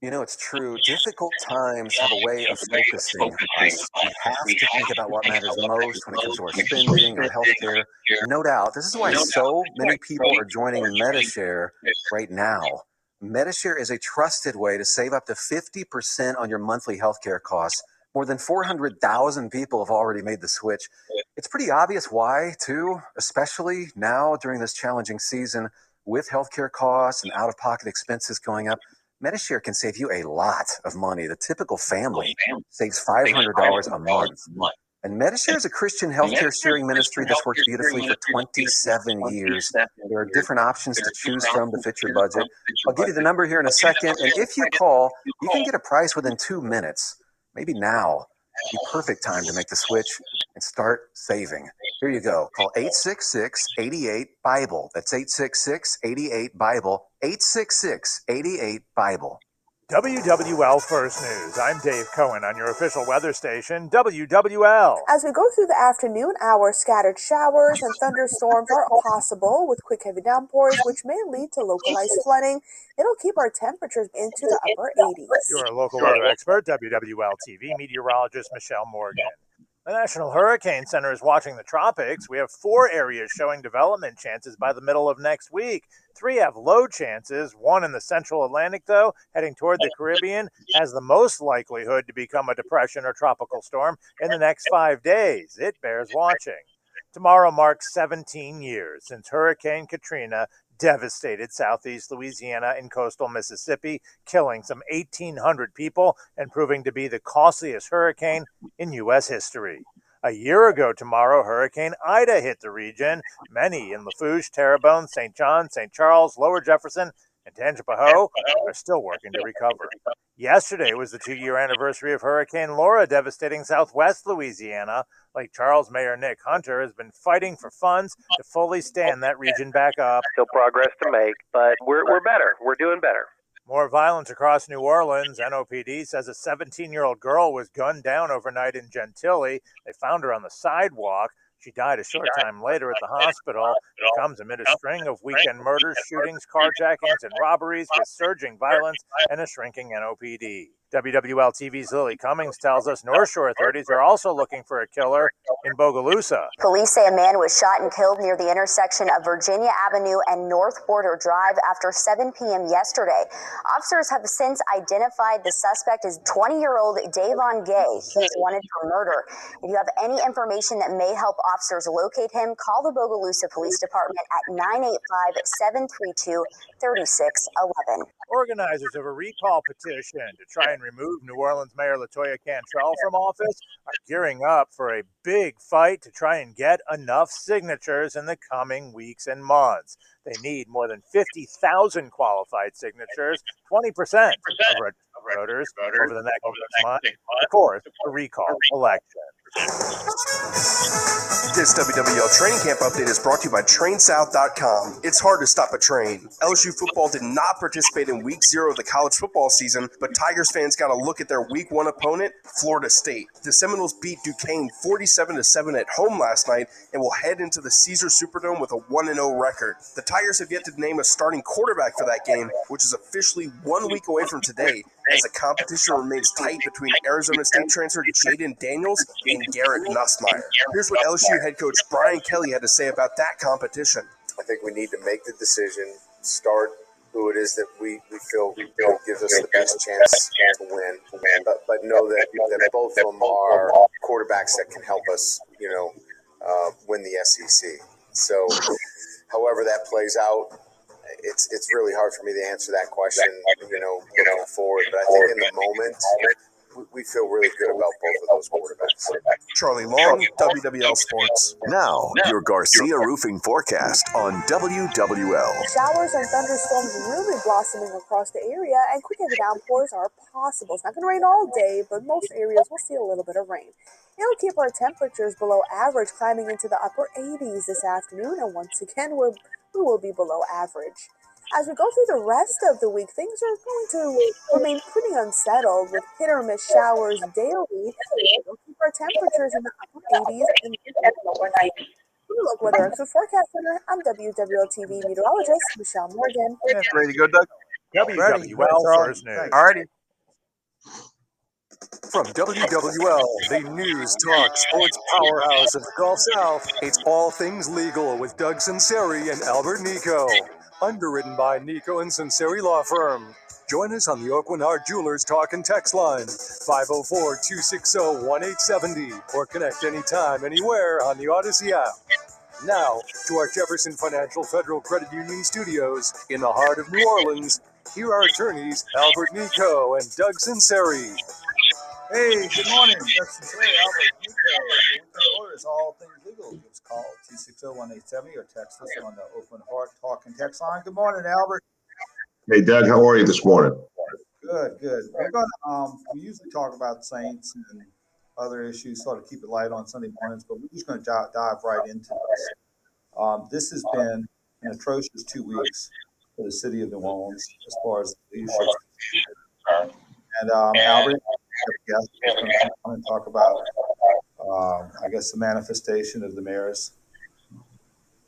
You know, it's true. Difficult times have a way of focusing us. We have to think about what matters most when it comes to our spending, our healthcare. No doubt. This is why so many people are joining MediShare right now. MediShare is a trusted way to save up to 50% on your monthly healthcare costs. More than 400,000 people have already made the switch. It's pretty obvious why, too, especially now during this challenging season with healthcare costs and out of pocket expenses going up. MediShare can save you a lot of money. The typical family saves $500 a month. And MediShare is a Christian healthcare sharing ministry that's worked beautifully for 27 years. There are different options to choose from to fit your budget. I'll give you the number here in a second. And if you call, you can get a price within 2 minutes. Maybe now would be perfect time to make the switch and start saving. Here you go. Call 866-88-BIBLE. That's 866-88-BIBLE. 866-88-BIBLE. WWL First News. I'm Dave Cohen on your official weather station, WWL. As we go through the afternoon hours, scattered showers and thunderstorms are possible with quick heavy downpours, which may lead to localized flooding. It'll keep our temperatures into the upper 80s. Your local weather expert, WWL TV meteorologist Michelle Morgan. The National Hurricane Center is watching the tropics. We have 4 areas showing development chances by the middle of next week. 3 have low chances. 1 in the central Atlantic, though, heading toward the Caribbean, has the most likelihood to become a depression or tropical storm in the next 5 days. It bears watching. Tomorrow marks 17 years since Hurricane Katrina devastated southeast Louisiana and coastal Mississippi, killing some 1,800 people and proving to be the costliest hurricane in U.S. history. A year ago tomorrow, Hurricane Ida hit the region. Many in Lafourche, Terrebonne, St. John, St. Charles, Lower Jefferson, and Tangipahoa are still working to recover. Yesterday was the 2-year anniversary of Hurricane Laura devastating southwest Louisiana. Lake Charles Mayor Nick Hunter has been fighting for funds to fully stand that region back up. Still progress to make, but we're better. We're doing better. More violence across New Orleans. NOPD says a 17-year-old girl was gunned down overnight in Gentilly. They found her on the sidewalk. She died a short time later at the hospital. It comes amid a string of weekend murders, shootings, carjackings, and robberies with surging violence and a shrinking NOPD. WWL TV's Lily Cummings tells us North Shore authorities are also looking for a killer in Bogalusa. Police say a man was shot and killed near the intersection of Virginia Avenue and North Border Drive after 7 p.m. yesterday. Officers have since identified the suspect as 20-year-old Davon Gay. He's wanted for murder. If you have any information that may help officers locate him, call the Bogalusa Police Department at 985-732-3611. Organizers of a recall petition to try and remove New Orleans Mayor Mayor Cantrell from office are gearing up for a big fight to try and get enough signatures in the coming weeks and months. They need more than 50,000 qualified signatures, 20% of registered voters over the next month, of course, a recall election. This WWL training camp update is brought to you by TrainSouth.com. It's hard to stop a train. LSU football did not participate in Week 0 of the college football season, but Tigers fans got a look at their Week 1 opponent, Florida State. The Seminoles beat Duquesne 47-7 at home last night and will head into the Caesars Superdome with a 1-0 record. The Tigers have yet to name a starting quarterback for that game, which is officially 1 week away from today, as the competition remains tight between Arizona State transfer Jaden Daniels and Garrett Nussmeier. Here's what LSU head coach Brian Kelly had to say about that competition. I think we need to make the decision, start who it is that we feel gives us the best chance to win, but know that both of them are quarterbacks that can help us, win the SEC. So, however that plays out, it's really hard for me to answer that question, looking forward. But I think in the moment, we feel really good about both of those quarterbacks. Charlie Long, WWL Sports. Now, your Garcia Roofing forecast on WWL. Showers and thunderstorms really blossoming across the area, and quick heavy downpours are possible. It's not going to rain all day, but most areas will see a little bit of rain. It'll keep our temperatures below average, climbing into the upper 80s this afternoon, and once again, we will be below average. As we go through the rest of the week, things are going to remain pretty unsettled with hit or miss showers daily. We'll keep our temperatures in the upper 80s and lower 90s. Look Weather Expert Forecast Center. I'm WWL TV meteorologist Michelle Morgan. Ready to go, Doug? WWL First News. Alrighty. From WWL, the news, talk, sports powerhouse of the Gulf South, it's All Things Legal with Doug Sunseri and Albert Nicaud. Underwritten by Nicaud and Sunseri Law Firm. Join us on the Oakland Heart Jewelers Talk and Text line, 504-260-1870, or connect anytime, anywhere on the Odyssey app. Now, to our Jefferson Financial Federal Credit Union studios in the heart of New Orleans, here are attorneys Albert Nicaud and Doug Sunseri. Hey, good morning. Doug Sunseri, Albert Nicaud. Your weekend order is All Things Legal. Give us a call 260-1870 or text us on the Oakland Heart Talk and Text line. Good morning, Albert. Hey, Doug, how are you this morning? Good. We're going to, we usually talk about Saints and other issues, sort of keep it light on Sunday mornings, but we're just going to dive right into this. This has been an atrocious 2 weeks for the city of New Orleans as far as leadership. And Albert, yes, we're going to come on and talk about, I guess, the manifestation of the mayor's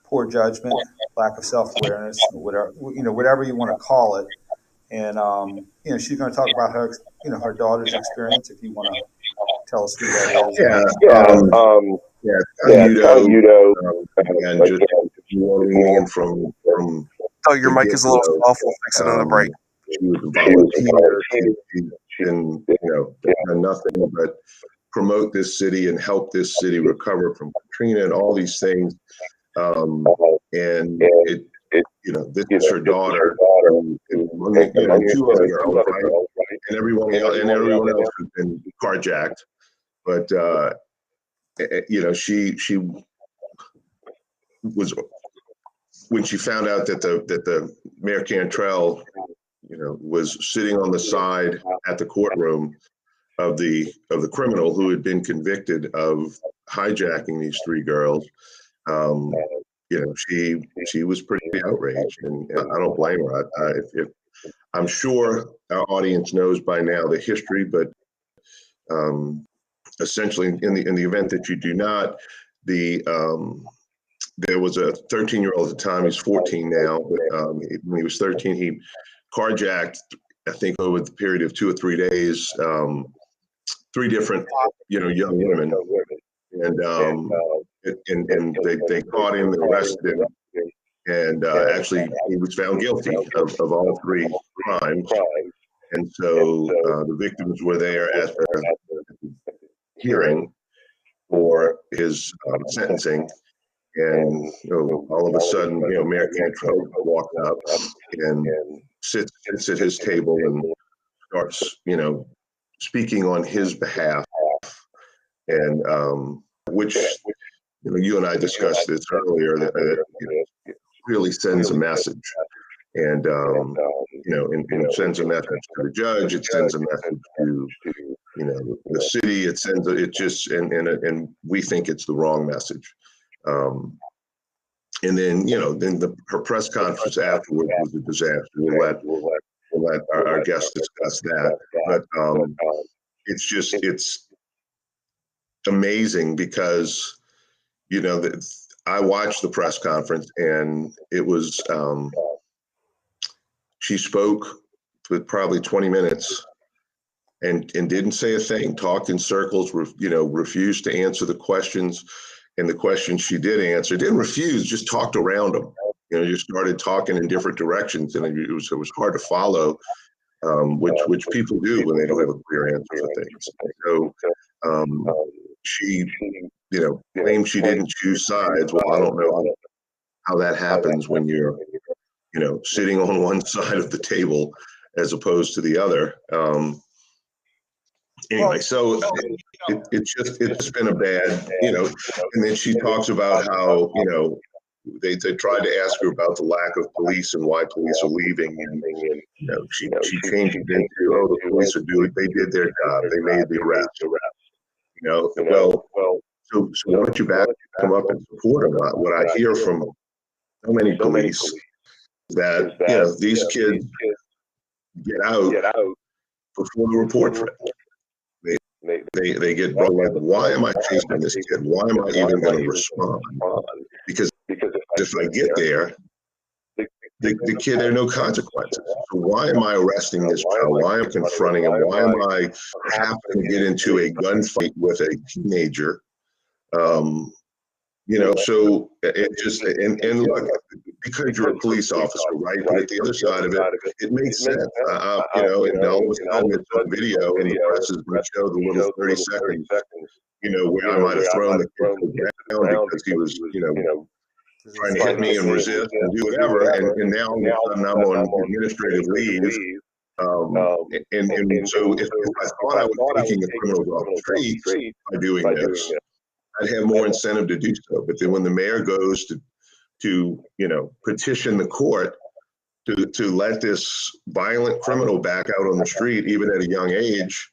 poor judgment, lack of self-awareness, whatever you want to call it. And she's going to talk about her, her daughter's experience. If you want to tell us who that is. And just warning in from. Oh, your mic is a little awful. Fix it on the break. She was a volunteer. She done nothing but promote this city and help this city recover from Katrina and all these things. And it this is her daughter, two other girls, right? And everyone else has been carjacked. But she was, when she found out that the Mayor Cantrell, was sitting on the side at the courtroom of the criminal who had been convicted of hijacking these three girls. She was pretty outraged, and I don't blame her. I'm sure our audience knows by now the history, but essentially, in the event that you do not, there was a 13-year-old at the time. He's 14 now, but when he was 13, he carjacked, I think over the period of 2 or 3 days, 3 different young women, and they caught him, they arrested him, and actually he was found guilty of all 3 crimes. And so the victims were there at the hearing for his sentencing, and all of a sudden, Mayor Cantrell walked up and sits at his table and starts, speaking on his behalf, and which you and I discussed this earlier, that it really sends a message, and and sends a message to the judge. It sends a message to the city. And we think it's the wrong message. And then her press conference afterwards was a disaster. We'll let our guests discuss that. But it's amazing because I watched the press conference, and it was she spoke for probably 20 minutes and didn't say a thing, talked in circles, refused to answer the questions. And the questions she did answer, didn't refuse, just talked around them. Just started talking in different directions, and it was hard to follow, which people do when they don't have a clear answer for things. So she, claimed she didn't choose sides. Well, I don't know how that happens when you're, sitting on one side of the table as opposed to the other. Anyway, so it's just been a bad, and then she talks about how, they tried to ask her about the lack of police and why police are leaving. And she changed it into, the police are doing, they did their job. They made the arrest. So why don't you come up and support them? What I hear from so many police that, these kids get out before the report trip. They get brought like, why am I chasing this kid? Why am I even going to respond? Because if I get there, the kid, there are no consequences. So why am I arresting this child? Why am I confronting him? Why am I having to get into a gunfight with a teenager? So it just, and look, because you're a police officer, right? But at the other side of it, it makes sense. And all of a sudden it's on video and the press is going to show the little 30 seconds, where I might have thrown the kid to the ground because he was, trying to hit me and resist and do whatever. And now all of a sudden I'm on administrative leave. And so if I thought I was taking the criminals off the streets by doing this, I'd have more incentive to do so. But then when the mayor goes to petition the court to let this violent criminal back out on the street, even at a young age,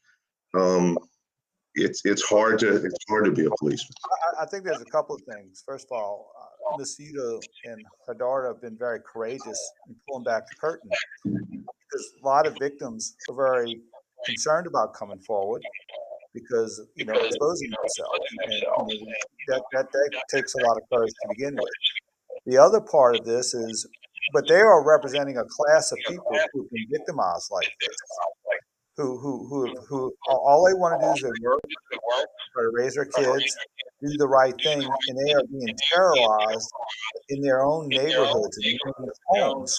it's hard to be a policeman. I think there's a couple of things. First of all, Ms. Yuta and her daughter have been very courageous in pulling back the curtain, because a lot of victims are very concerned about coming forward because exposing themselves, and that takes a lot of courage to begin with. The other part of this is, but they are representing a class of people who've been victimized like this, who all they want to do is work, try to raise their kids, do the right thing, and they are being terrorized in their own neighborhoods and in their homes.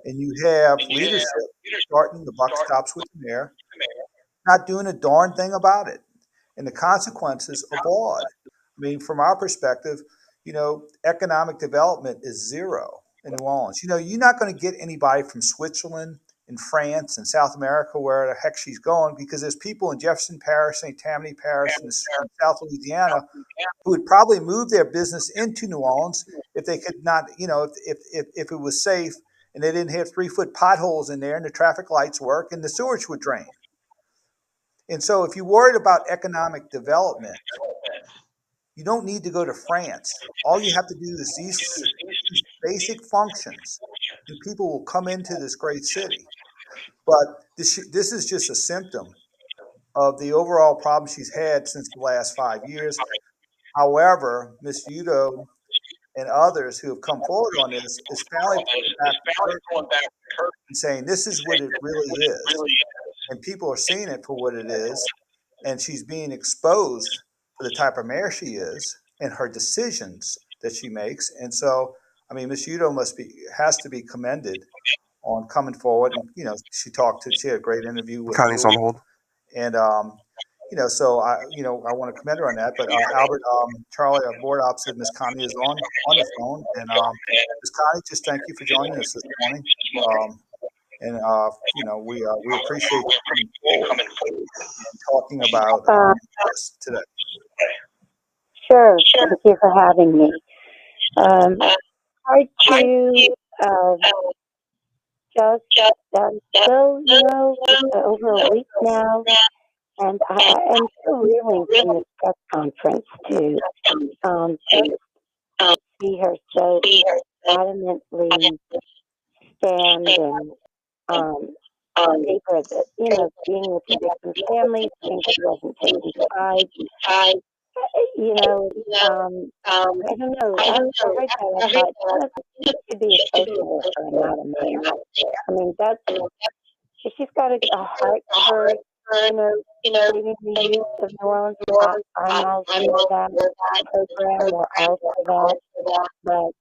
And you have leadership starting, the buck stops with the mayor, not doing a darn thing about it. And the consequences are broad. I mean, from our perspective, economic development is zero in New Orleans. You're not going to get anybody from Switzerland and France and South America, where the heck she's going, because there's people in Jefferson Parish, St. Tammany Parish, and South Louisiana who would probably move their business into New Orleans if they could not, if it was safe and they didn't have 3-foot potholes in there and the traffic lights work and the sewage would drain. And so if you're worried about economic development, you don't need to go to France. All you have to do is these basic functions, and people will come into this great city. But this is just a symptom of the overall problem she's had since the last 5 years. However, Ms. Udo and others who have come forward on this is finally going back and saying this is what it really is. And people are seeing it for what it is. And she's being exposed for the type of mayor she is and her decisions that she makes. And so, Ms. Udo has to be commended on coming forward. And, she had a great interview with Connie's on hold. And, so I want to commend her on that. But Albert, Charlie, our board op said Ms. Connie is on the phone. And Ms. Connie, just thank you for joining us this morning. We appreciate you coming forward and talking about this today. Sure. Thank you for having me. Hard to it's over a week now, and I am still reeling from this press conference to see her so adamantly stand and paper that, being with the victim's family, saying she wasn't taking sides. I don't know. I thought she should be a social worker and not a mayor. She's got a heart for, leading the youth of New Orleans. I'm all for that program. We're all for that. But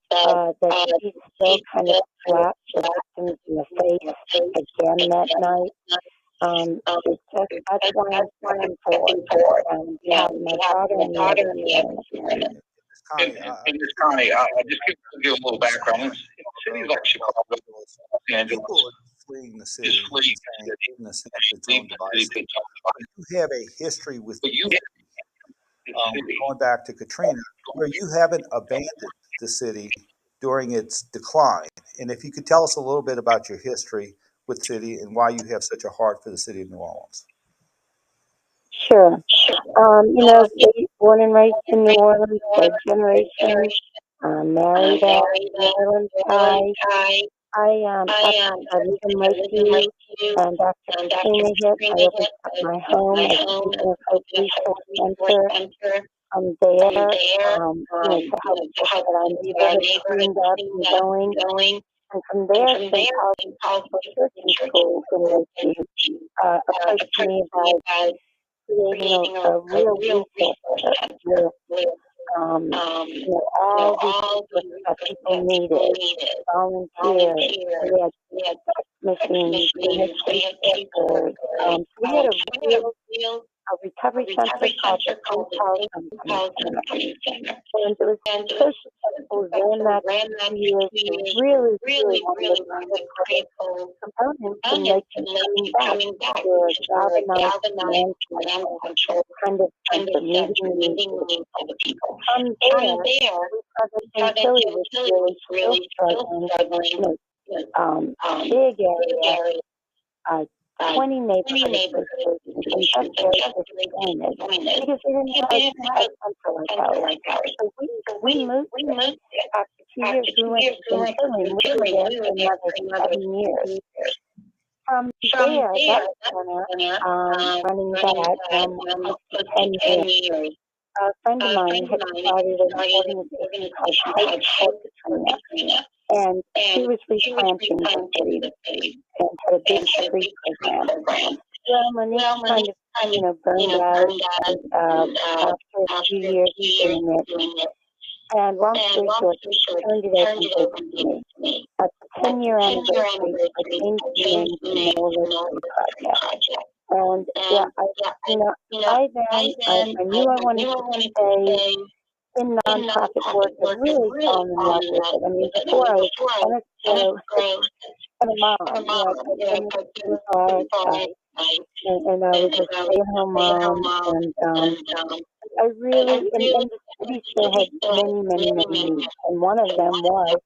that she still kind of slapped the victims in the face again that night. That's why I'm praying for it. My daughter and the And Connie, I just give you a little background. In cities like Chicago, Los Angeles, fleeing the city, in the sense its own devices. You have a history with going back to Katrina, where you haven't abandoned the city during its decline. And if you could tell us a little bit about your history with the city and why you have such a heart for the city of New Orleans. Sure. Born and raised in New Orleans, third generation, married at New Orleans High. I live in Lakeview, and after Katrina hit, I opened up my home as a Hope Resource Center. To help get our neighborhood cleaned up and going. And from there, St. Paul's Church and School in Lakeview approached me about creating a real resource center where all these resources that people needed, volunteers, we had machines, we had papers, we had a recovery center called the St. Paul's Community Center. And it was so successful during that 2 years. Really one of the critical components in Lakeview coming back to galvanize demand control kind of center, meeting the needs of the people. From there, we saw that St. Philly was really still struggling, big area, 20 neighborhoods and just very disappointed because they didn't have a center like ours. So we moved after 2 years. We went to St. Philly and we were there for another 7 years. From there, that center, running that close to 10 years, a friend of mine had started an organization called Hope Katrina, and she was replanting the city and had a big tree program. Well, Monique kind of burned out after a few years of doing it. And long story short, she turned it over to me. At the 10-year anniversary, I changed the name to the Noah Project. And by then, I knew I wanted to stay in nonprofit work. I really fallen in love with it. I mean, before I was kind of a mom. I'd been hard, and I was a stay-at-home mom, and I really, and the city still had many needs, and one of them was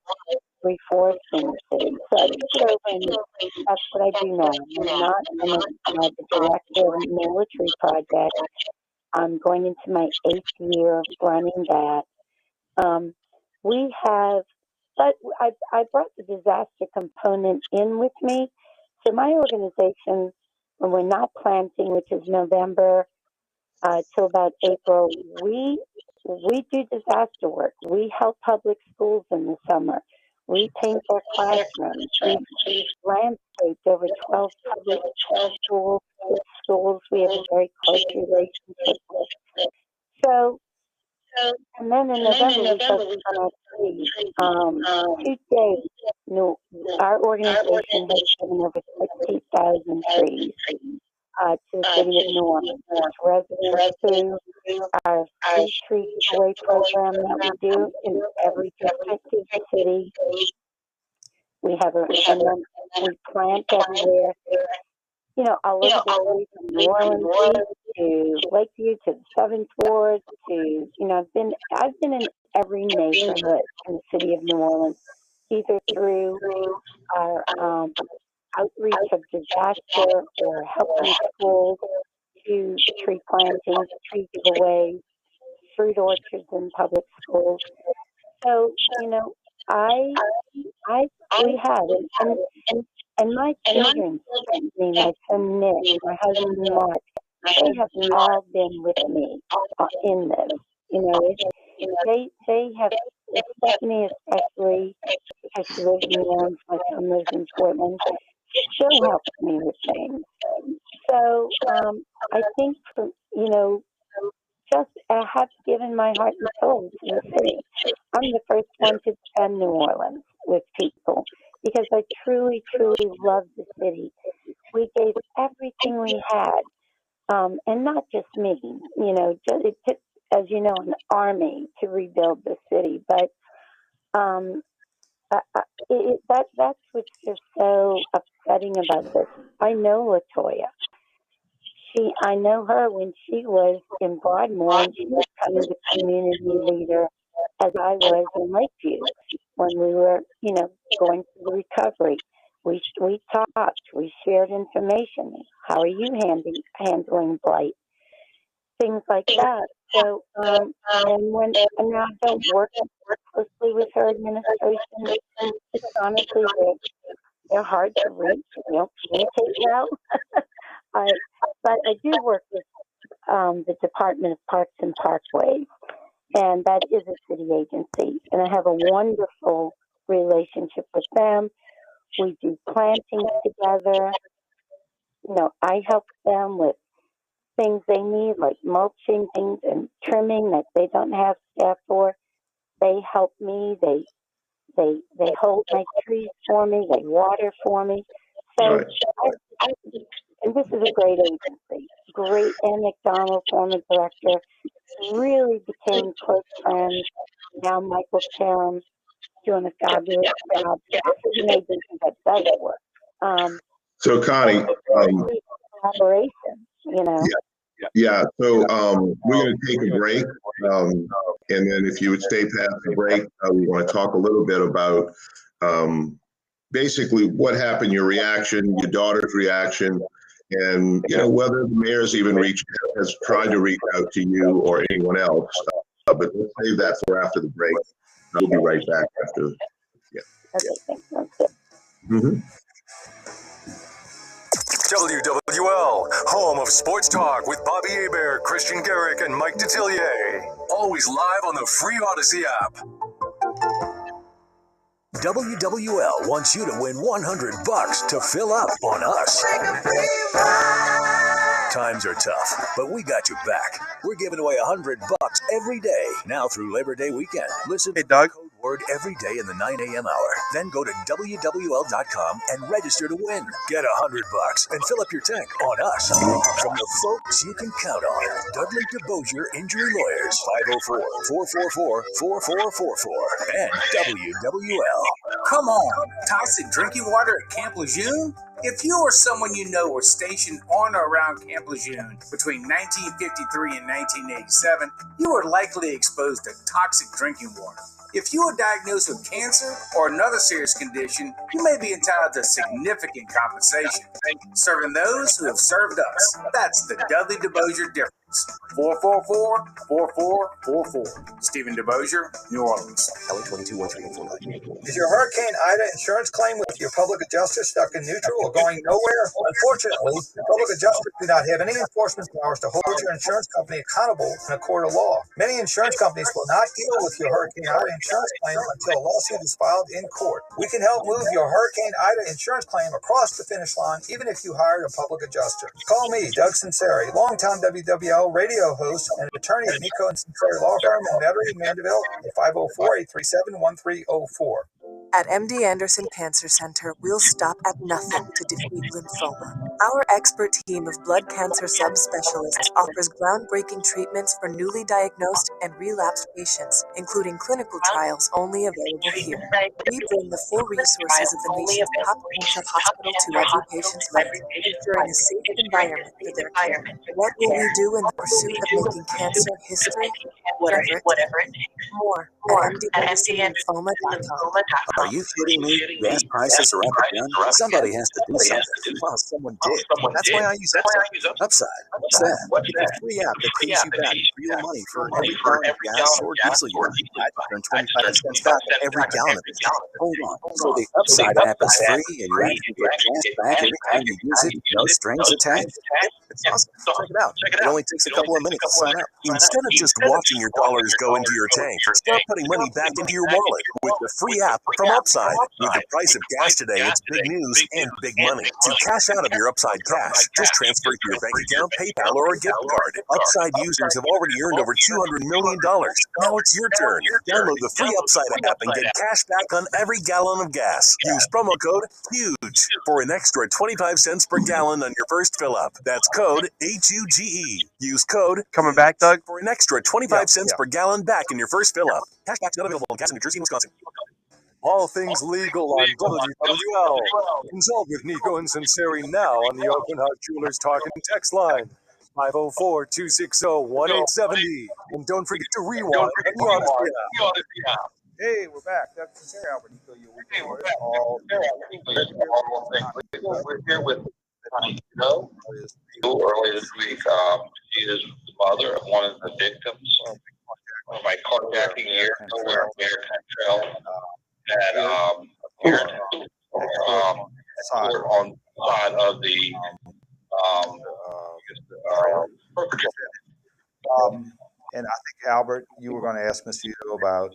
reforesting the city. So I took it over, and that's what I do now. I'm the director of the Military Project. I'm going into my 8th year of running that. We have, but I brought the disaster component in with me. So my organization, when we're not planting, which is November till about April, we do disaster work. We help public schools in the summer. We paint their classrooms. We've landscaped over 12 public schools. We have a very close relationship with. So, and then in November, we focused on our trees. To date, our organization has given over 60,000 trees to the city of New Orleans. Residents through our free tree giveaway program that we do in every district of the city. We have and then we plant everywhere. All over the city, from New Orleans to Lakeview to the 7th Ward to, I've been in every neighborhood in the city of New Orleans, either through our outreach of disaster or helping schools do tree plantings, tree giveaways, fruit orchards in public schools. So, we have, and my children, my son Nick, my husband Mark, they have all been with me in this. They have, Stephanie especially, because she lives in New Orleans, my son lives in Portland, she'll help me with things. So I think, just I have given my heart and soul to the city. I'm the first one to defend New Orleans with people because I truly love the city. We gave everything we had, and not just me. It took, as you know, an army to rebuild the city. But that's what's just so upsetting about this. I know Latoya. I know her when she was in Broadmoor, and she was kind of the community leader as I was in Lakeview when we were, going through the recovery. We talked, we shared information. How are you handling blight? Things like that. So, and now I don't work closely with her administration. It's honestly, they're hard to reach. We don't communicate well. But I do work with the Department of Parks and Parkways, and that is a city agency. And I have a wonderful relationship with them. We do plantings together. I help them with things they need, like mulching things and trimming that they don't have staff for. They help me. They hold my trees for me. They water for me. So, and this is a great agency. Great. Ann McDonald, former director, really became close friends. Now Michael Karam doing a fabulous job. This is an agency that does work. So Connie, collaboration, Yeah. So we're going to take a break, and then if you would stay past the break, we want to talk a little bit about basically what happened, your reaction, your daughter's reaction, and whether the mayor's even has tried to reach out to you or anyone else. But let's save that for after the break. We'll be right back after. Mm-hmm. WWL, home of sports talk with Bobby Hebert, Christian Garrick, and Mike Detillier. Always live on the free Odyssey app. WWL wants you to win $100 to fill up on us. Times are tough, but we got you back. We're giving away $100 every day, now through Labor Day weekend. Listen to the code word every day in the 9 a.m. hour. Then go to WWL.com and register to win. Get $100 and fill up your tank on us. From the folks you can count on. Dudley DeBosier Injury Lawyers, 504-444-4444. And WWL. Come on, toxic drinking water at Camp Lejeune? If you or someone you know were stationed on or around Camp Lejeune between 1953 and 1987, you were likely exposed to toxic drinking water. If you are diagnosed with cancer or another serious condition, you may be entitled to significant compensation. Serving those who have served us. That's the Dudley DeBosier difference. 444-4444. Stephen DeBosier, New Orleans. LA 22-1349. Is your Hurricane Ida insurance claim with your public adjuster stuck in neutral or going nowhere? Unfortunately, the public adjusters do not have any enforcement powers to hold your insurance company accountable in a court of law. Many insurance companies will not deal with your Hurricane Ida insurance claim until a lawsuit is filed in court. We can help move your Hurricane Ida insurance claim across the finish line, even if you hired a public adjuster. Call me, Doug Sunseri, longtime WWL radio host and attorney at Nicaud and Sunseri Law Firm in Metairie, Mandeville, at 504-837-1304. At MD Anderson Cancer Center, we'll stop at nothing to defeat lymphoma. Our expert team of blood cancer subspecialists offers groundbreaking treatments for newly diagnosed and relapsed patients, including clinical trials only available here. We bring the full resources of the nation's top cancer hospital to every patient's life, ensuring a safe environment for their care. What will we do in the pursuit of making cancer history? Whatever it takes. More at MDAndersonLymphoma.com. Are you kidding me? Gas prices are up again. Somebody has to do something. Well, someone did. That's why I use Upside. Upside. What's that? It's a free app that pays you back real money for every gallon of gas or diesel you buy. I earn 25 cents back on every gallon of it. Hold on. So the Upside app is free and you actually get gas back every time you use it. No strings attached. It's awesome. Check it out. It only takes a couple of minutes to sign up. Instead of just watching your dollars go into your tank, start putting money back into your wallet with the free app from Upside. With the price of gas today, it's big news and big money. To cash out of your Upside cash, just transfer it to your bank account, PayPal, or a gift card. Upside users have already earned over $200 million. Now it's your turn. Download the free Upside app and get cash back on every gallon of gas. Use promo code HUGE for an extra 25 cents per gallon on your first fill up. That's code HUGE. Use code coming back, Doug, for an extra 25 cents per gallon back in your first fill up. Cashback's not available on gas in New Jersey and Wisconsin. All things legal on WWL. Consult with Nicaud and Sunseri now on the Open Heart Jewelers Talk and Text line. 504-260-1870. And don't forget to rewind on the Odyssey app. Hey, we're back. Doug Sunseri, Albert Nicaud, your weekend We're here with Nicaud, who earlier this week, she is the mother of one of the victims of my carjacking year, where Mayor Cantrell had appeared on the side of the and I think, Albert, you were going to ask Mr. Udo about,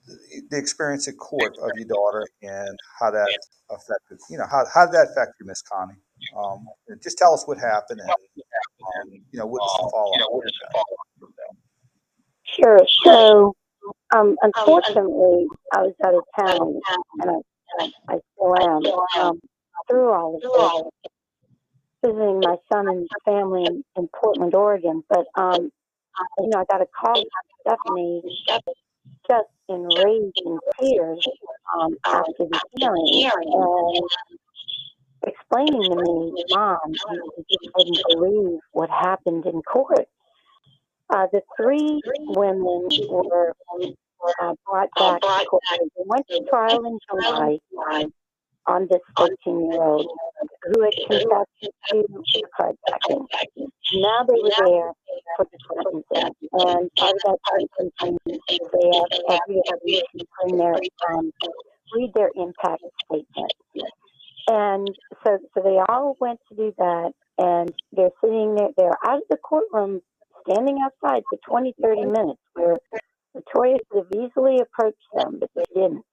the experience at court of your daughter and how that affected, how did that affect you, Miss Connie? Just tell us what happened and, what is the follow-up? Sure. So, unfortunately, I was out of town, and I still am, through all of this, visiting my son and family in Portland, Oregon. But, I got a call from Stephanie just enraged in tears after the hearing and explaining to me, Mom, you just wouldn't believe what happened in court. The three women were brought back to court. They went to trial in July on this 13-year-old who had confessed to carjacking. Now they were there for the sentencing, and part of that sentencing, they have every week to bring their read their impact statement. And so they all went to do that, and they're sitting there. They're out of the courtroom, standing outside for 20, 30 minutes, where Latoya could have easily approached them, but they didn't.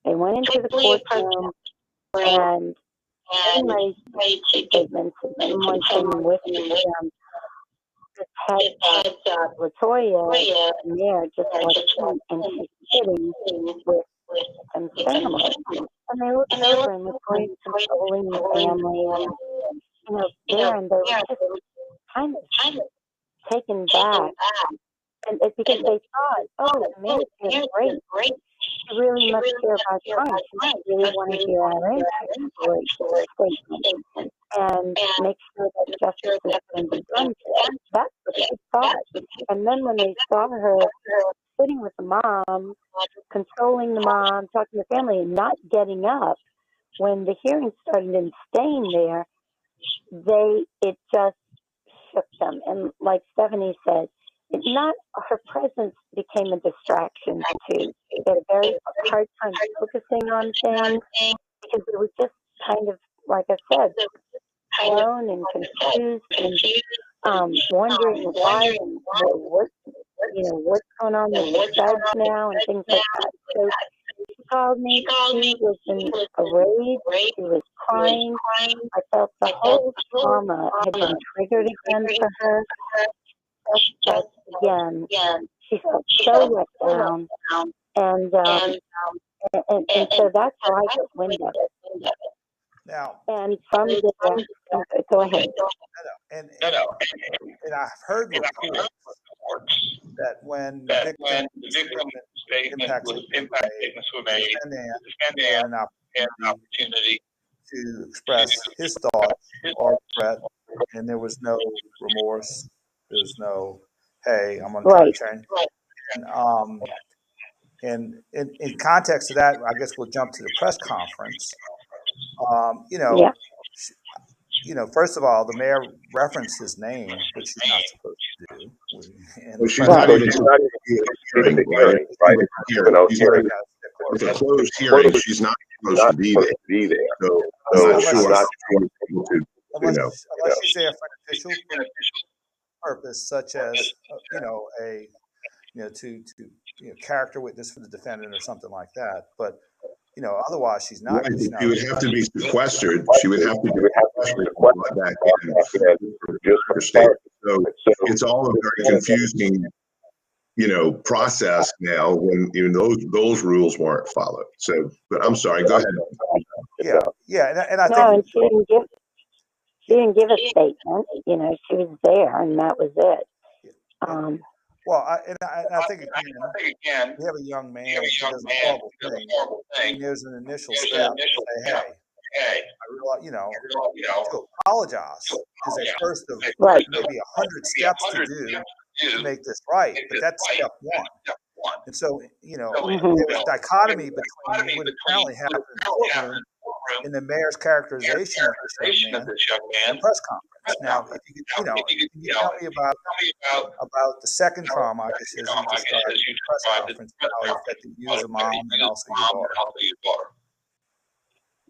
They went into the courtroom and made statements, and someone came with them. Had Latoya in there just watching, and she's sitting with some family. And they looked over, and Latoya consoling the family, and there, and they were just kind of taken back. And it's because they thought, oh, the mayor's doing great. She really must care about crime. She really want to hear our impact statement and make sure that justice is going to be done to us. That's what they thought. And then when they saw her sitting with the mom, consoling the mom, talking to the family, and not getting up, when the hearing started and staying there, it just shook them. And like Stephanie said, her presence became a distraction too. They had a very hard time focusing on things because they were just kind of, like I said, alone and confused and wondering why and what's going on with the judge now and things like that. So she called me. She was in a rage. She was crying. I felt the whole trauma had been triggered again for her. Just again, she felt so let down, and so that's how I got wind of it. Now, and from there, go ahead. And I've heard reports that when the victim impact statements were made, the defendant had an opportunity to express his thoughts or regret, and there was no remorse. There's no, hey, I'm going to try to change. And in context of that, I guess we'll jump to the press conference. First of all, the mayor referenced his name, which she's not supposed to do. Well, she's not even hearing, right? It's a closed hearing. She's not supposed to be there. So I'm not sure. Unless she's there for an official purpose, such as to character witness for the defendant or something like that. But otherwise she's not. Right, she would have to be sequestered. She would have to be sequestered back in. So it's all a very confusing, process now when even those rules weren't followed. So, but I'm sorry. Go ahead. Yeah, and I think she didn't give a statement. She was there, and that was it. Well, I think again, we have a young man who does a horrible thing. And there's an initial step to say, hey, I realize, to apologize is a first of maybe 100 steps to do to make this right. But that's step one. And so, there was a dichotomy between what apparently happened in the courtroom and the mayor's characterization of this young man in the press conference. Now, if you could, can you tell me about the second trauma, I guess, as you described in the press conference, how it affected you as a mom and also your daughter?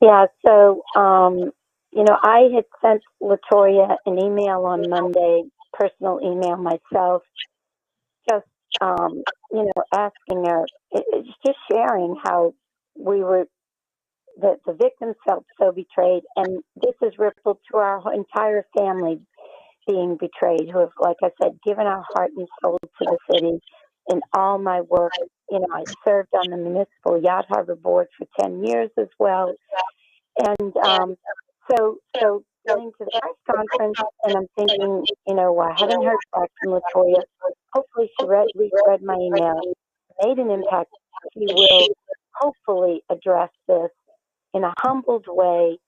Yeah, so, I had sent Latoya an email on Monday, personal email myself, just, asking her, it's just sharing how the victims felt so betrayed, and this has rippled through our entire family being betrayed, who have, like I said, given our heart and soul to the city. In all my work, I served on the Municipal Yacht Harbor Board for 10 years as well. And so getting to the press conference, and I'm thinking, I haven't heard back from Latoya. Hopefully she read my email, made an impact. She will hopefully address this in a humbled way,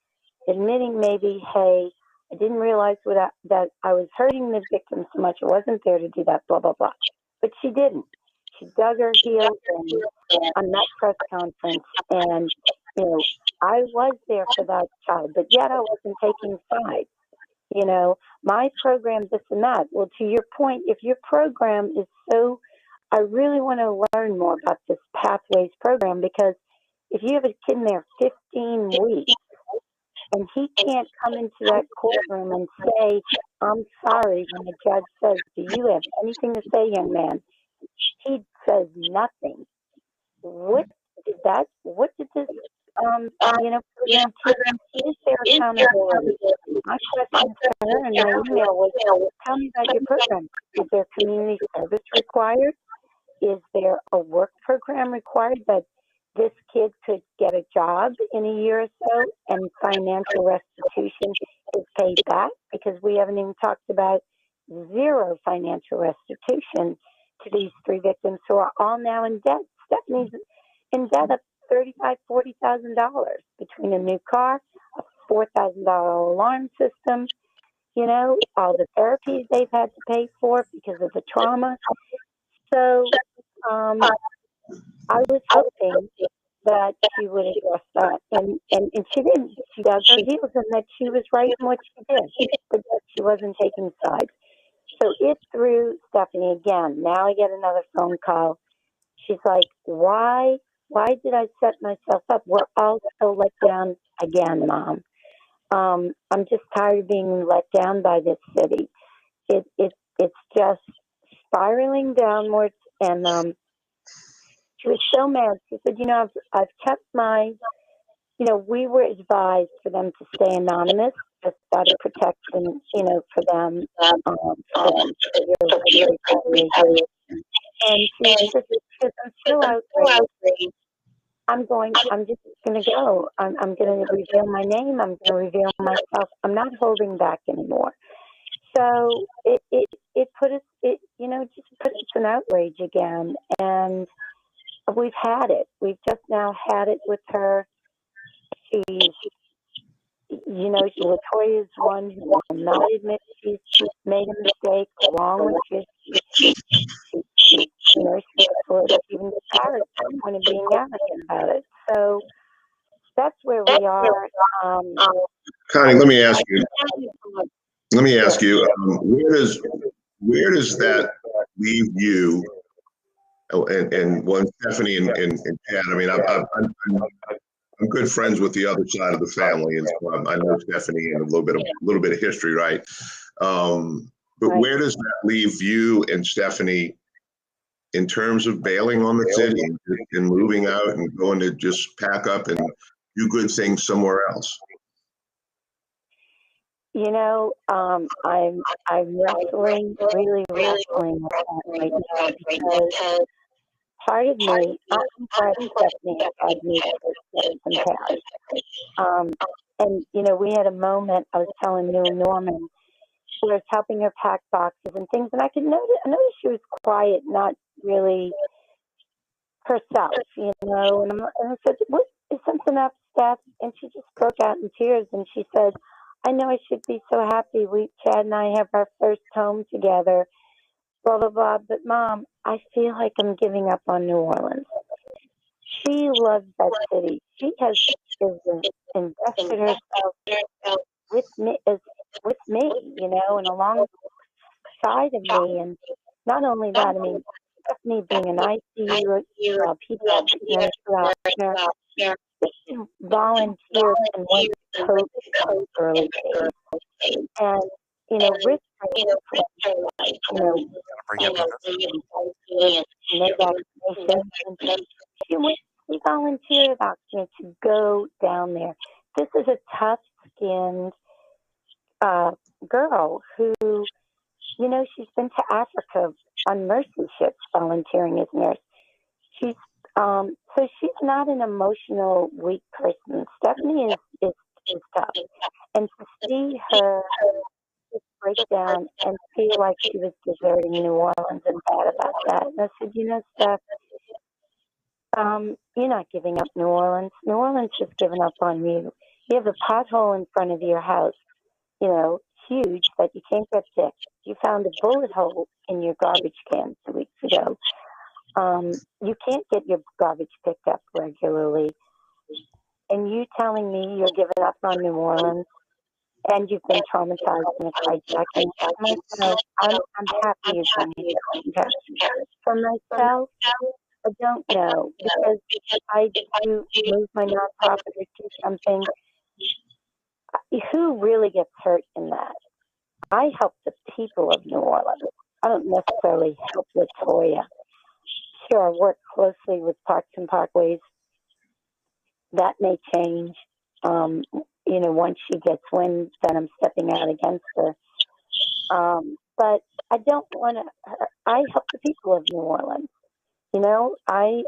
admitting maybe, hey, I didn't realize that I was hurting the victim so much. I wasn't there to do that, blah, blah, blah. But she didn't. She dug her heels in on that press conference. And, I was there for that child, but yet I wasn't taking sides. My program, this and that. Well, to your point, if your program is so, I really want to learn more about this Pathways program, because if you have a kid in there 15 weeks, and he can't come into that courtroom and say, I'm sorry, when the judge says, do you have anything to say, young man? He says nothing. What did this, program teach? Is there accountability? My question to her in my email was, tell me about your program. Is there community service required? Is there a work program required that this kid could get a job in a year or so and financial restitution is paid back? Because we haven't even talked about zero financial restitution to these three victims who are all now in debt. Stephanie's in debt of $40,000 between a new car, a $4,000 alarm system, all the therapies they've had to pay for because of the trauma. So I was hoping that she would address that, and she didn't. She dug her heels, and that she was right in what she did, but that she wasn't taking sides. So it threw Stephanie again. Now I get another phone call. She's like, why did I set myself up? We're all so let down again, Mom. I'm just tired of being let down by this city. It's just spiraling downwards, and she was so mad. She said, I've kept my, we were advised for them to stay anonymous, just out of protection, for them. And she said, I'm so outraged. I'm just going to go. I'm going to reveal my name. I'm going to reveal myself. I'm not holding back anymore. So it put us, just put us in outrage again. And we've had it. We've just now had it with her. She's, Latoya is one who will not admit she's made a mistake, along with she's even discouraged to the point of being arrogant about it. So that's where we are. Connie, let me ask you, where does that leave you? And one, Stephanie and Chad. I mean, I'm good friends with the other side of the family, and so I know Stephanie and a little bit of history, right? But where does that leave you and Stephanie in terms of bailing on the city and moving out and going to just pack up and do good things somewhere else? I'm really wrestling with that right now, because part of me, I'm glad Stephanie had me for some past. And, we had a moment, I was telling you and Norman, where I was helping her pack boxes and things, and I noticed she was quiet, not really herself, and I said, what, is something up, Steph? And she just broke out in tears, and she said, I know I should be so happy. Chad and I have our first home together, blah, blah, blah. But Mom, I feel like I'm giving up on New Orleans. She loves that city. She has invested herself with me, and alongside of me. And not only that, I mean, Stephanie being an ICU pediatric nurse, volunteers and went to COVID early days. And, Rich, they got and she volunteered to go down there. This is a tough-skinned girl who, she's been to Africa on mercy ships volunteering as a nurse. So she's not an emotional weak person. Stephanie is tough. And to see her just break down and feel like she was deserting New Orleans and bad about that. And I said, Steph, you're not giving up New Orleans. New Orleans has given up on you. You have a pothole in front of your house, huge, that you can't get fixed. You found a bullet hole in your garbage can 2 weeks ago. You can't get your garbage picked up regularly. And you telling me you're giving up on New Orleans and you've been traumatized in a carjacking. I'm happy you're going here. For myself, I don't know, because I do move my nonprofit or do something. Who really gets hurt in that? I help the people of New Orleans. I don't necessarily help Latoya. Sure, I work closely with Parks and Parkways. That may change. Once she gets wind, then I'm stepping out against her. But I don't want to. I help the people of New Orleans. I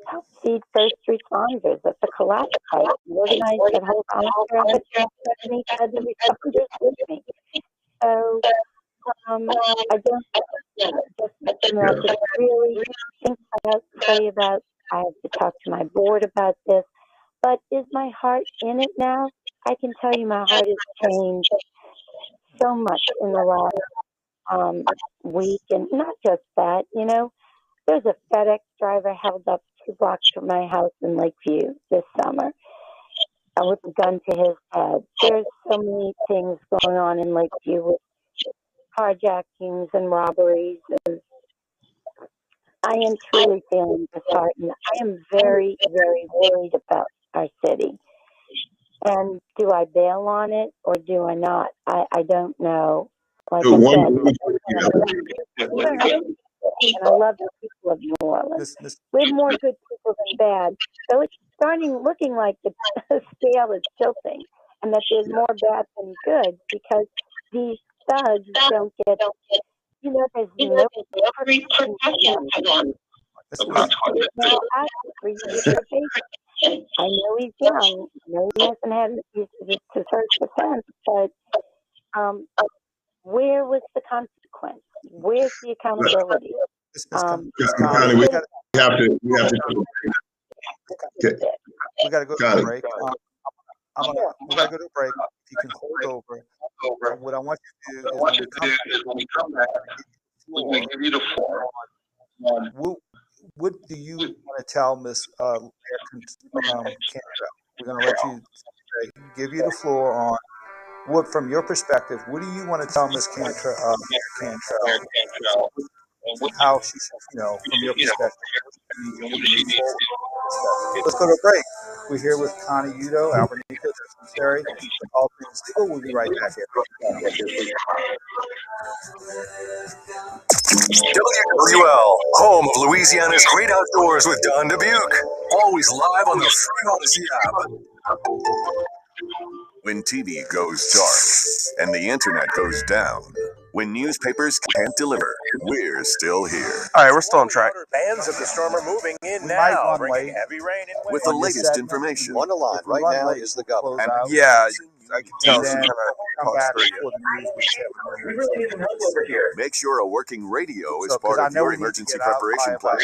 help feed first responders at the collapse site, organize that whole concert. Stephanie said the responders with me. So I don't just really think about, pray about. I have to talk to my board about this. But is my heart in it now? I can tell you my heart has changed so much in the last week. And not just that, there's a FedEx driver held up 2 blocks from my house in Lakeview this summer with a gun to his head. There's so many things going on in Lakeview with carjackings and robberies. And I am truly feeling disheartened. I am very, very worried about our city. And do I bail on it or do I not? I don't know. Like I said, and I love the people of New Orleans. We have more good people than bad. So it's looking like the scale is tilting and that there's more bad than good because these thugs don't get, there's no protection for them. I know he's young. I know he hasn't had his first defense, but where was the consequence? Where's the accountability? We have to. We got to go to a break. We got to go to a break. If you can hold over, what I want you to do is when we come back, we're going to give you the floor. What do you want to tell Ms. Cantrell? We're going to let you give you the floor on what, from your perspective, what do you want to tell Ms. Cantrell? How she, from your perspective. Let's go to a break. We're here with Connie Udo, Albert Nicaud, Sunseri, all things legal. We'll be right back here. WWL, home of Louisiana's great outdoors with Don Dubuque. Always live on the free Odyssey app. When TV goes dark and the internet goes down, when newspapers can't deliver, we're still here. All right, we're still on track. Bands of the storm are moving in now, bringing heavy rain and wind. With the latest information. One line right now is the governor. And yeah, I can tell some kind of Make sure a working radio is part of your emergency preparation plan.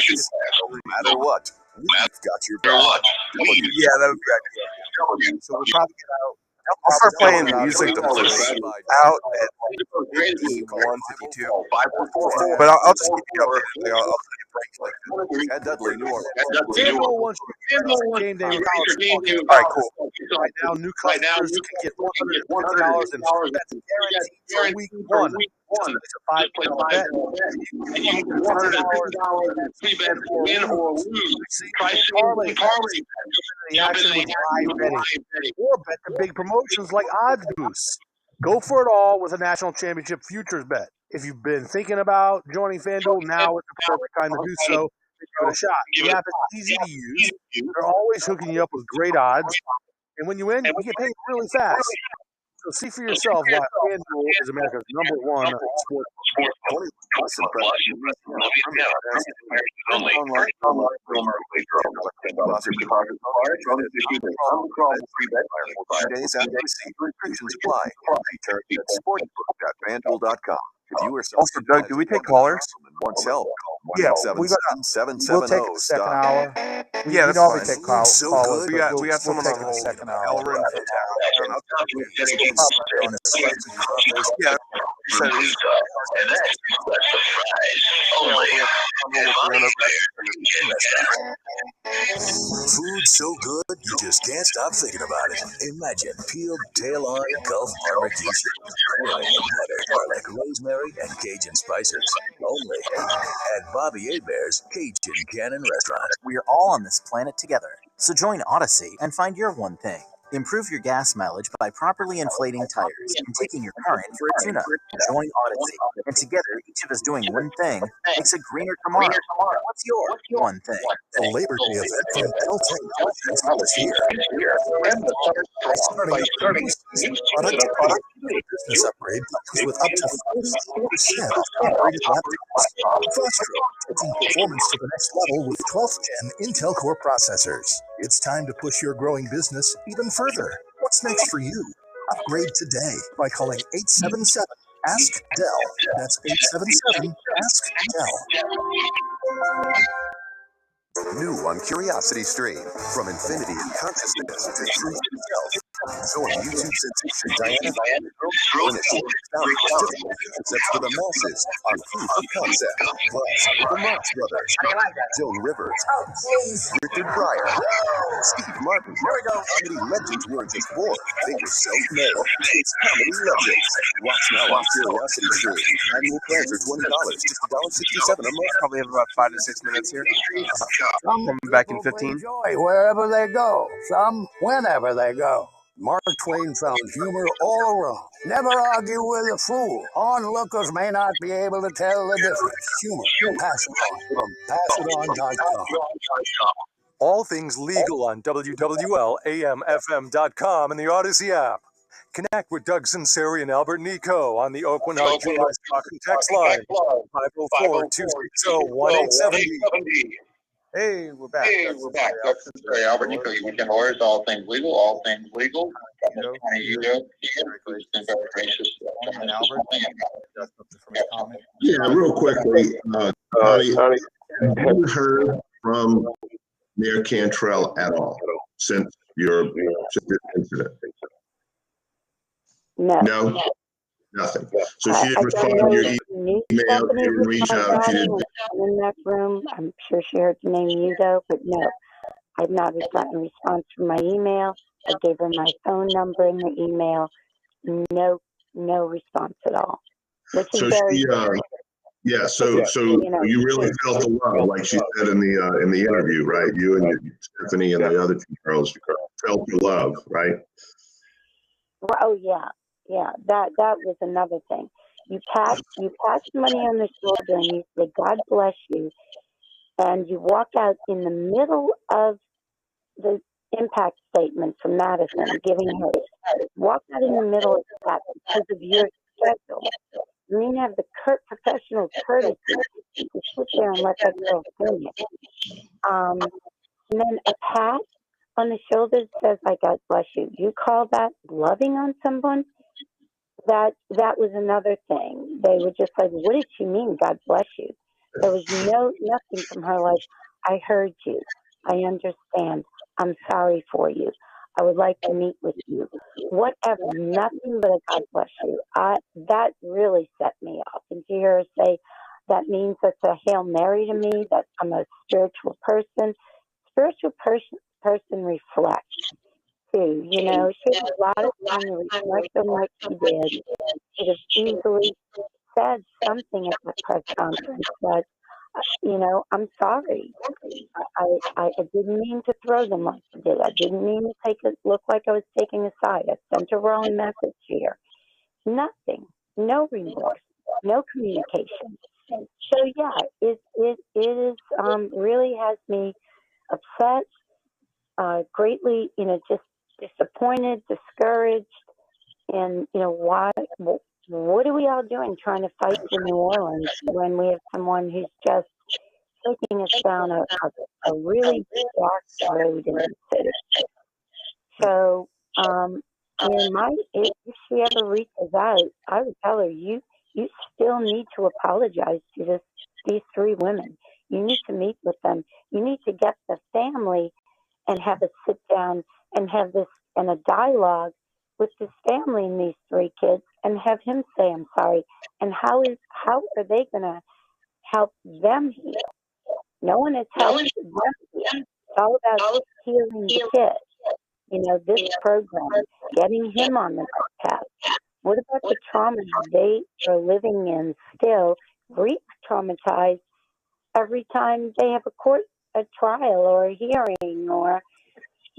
No matter what, we've got your back. Yeah, that would be accurate. So we'll probably get out. I'll start playing music to push out at 152. But I'll just keep you updated. I'll take a break. At Dudley, New Orleans. FanDuel wants you to game day with college football. All right, cool. Right now, new customers can get $150 in free bets guaranteed for week one. It's a $5 bet. You can get $150 free bet win or lose. Try parlay the action with live betting. Or bet the big promotions like Odds Boost. Go for it all with a national championship futures bet. If you've been thinking about joining FanDuel, now is the perfect time to do so. give it a shot. The app is easy to use. They're always hooking you up with great odds. And when you win, you get paid really fast. So see for yourself why FanDuel is America's #1 sports. 21 plus impressions. Days after receipt, restrictions apply. Return at sportsbook.fanduel.com. Also, Doug, do we take callers? Yeah, we'll take the second hour. Yeah, we that's normally fine. take callers. We got someone on hold. Second hour. Elrin from Yeah, you said it. And that's a surprise only at Bobby Food so good, you just can't stop thinking about it. Imagine peeled tail-on Gulf barbecue chicken, grilling with butter, garlic, rosemary, and Cajun spices. Only at Bobby Hebert's Cajun Cannon Restaurant. We are all on this planet together, so join Odyssey and find your one thing. Improve your gas mileage by properly inflating tires and taking your car in for a tune-up. Join Odyssey, and together, each of us doing one thing makes a greener tomorrow. What's your one thing? The Labor Day event from Bell Technologies this year. Starting productivity business upgrade comes with up to 40% off upgraded laptops. Frostro, taking performance to the next level with 12th Gen Intel Core processors. It's time to push your growing business even further. What's next for you? Upgrade today by calling 877-ASK-DELL. That's 877-ASK-DELL. New on Curiosity Stream. From infinity and consciousness to truth itself. Join YouTube sensation Diana in a concepts for the masses on Proof of Concept. Plus, the Marx Brothers, Joan Rivers, Richard Pryor, Steve Martin. Comedy legends weren't just born, they were self-made. It's Comedy Legends. Watch now on Curiosity Stream. Annual plans are $20, just $1.67 a month. Probably have about 5 to 6 minutes here. Some back in 15. Enjoy wherever they go. Some whenever they go. Mark Twain found humor all around. Never argue with a fool. Onlookers may not be able to tell the difference. Humor. Pass it on from PassItOn.com. All things legal on WWL-AM-FM.com and the Odyssey app. Connect with Doug Sunseri and Albert Nicaud on the Oakland RGI Stock and Text line, 504-260-1870. Hey, we're back. Doug Sunseri, Albert Nicaud, you weekend lawyers, all things legal, all things legal. Who's been very gracious. Yeah, real quickly, Connie, have you heard from Mayor Cantrell at all since this incident? No? Nothing. So she didn't respond to your email, she didn't reach out, she didn't... In that room, I'm sure she heard the name Nicaud, but no, I've not gotten a response from my email. I gave her my phone number in the email. No response at all. Which is So very you really felt the love, like she said in the interview, right? You and Stephanie and the other two girls felt the love, right? Well, oh yeah. That was another thing. You pat somebody on the shoulder and you say, "God bless you," and you walk out in the middle of the impact statement from Madison, giving her walk out in the middle of that because of your schedule. You mean have the professional courtesy to sit there and let that girl finish. And then a pat on the shoulder says, "I God bless you." You call that loving on someone? That was another thing. They were just like, "What did she mean, God bless you?" There was nothing from her like, "I heard you. I understand. I'm sorry for you. I would like to meet with you." Whatever, nothing but a God bless you. That really set me off. And to hear her say, that means that's a Hail Mary to me, that I'm a spiritual person. Spiritual person reflects, too. You know, she had a lot of time to reflect on what she did. She could have easily said something at the press conference, but I'm sorry. I didn't mean to throw them like I did. I didn't mean to make it look like I was taking a side. I sent a wrong message here. Nothing. No remorse. No communication. So yeah, is it is really has me upset, greatly, just disappointed, discouraged, and why? What are we all doing trying to fight for New Orleans when we have someone who's just taking us down a really dark road in the city? So, if she ever reaches out, I would tell her, you still need to apologize to these three women. You need to meet with them. You need to get the family and have a sit down and have a dialogue with this family and these three kids, and have him say I'm sorry. And how are they going to help them heal? No one has helped them heal. It's all about healing the kid. This program, getting him on the right path. What about the trauma they are living in still, re-traumatized every time they have a trial or a hearing, or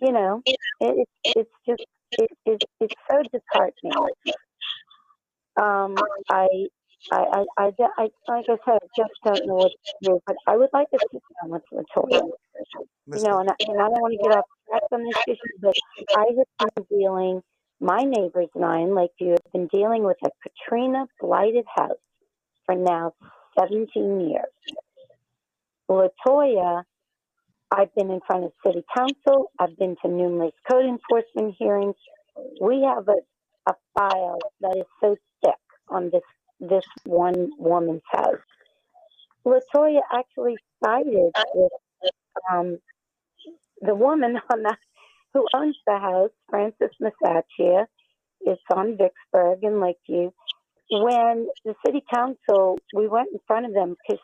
it's so disheartening. Like I said, I just don't know what to do, but I would like to sit down with Latoya. And I don't want to get off track on this issue, but I have been dealing, my neighbors and I in Lakeview have been dealing with a Katrina blighted house for now 17 years. Latoya, I've been in front of city council. I've been to numerous code enforcement hearings. We have a file that is so thick on this one woman's house. Latoya actually sided with the woman who owns the house, Frances Masaccia. It's on Vicksburg in Lakeview. When the city council, we went in front of them because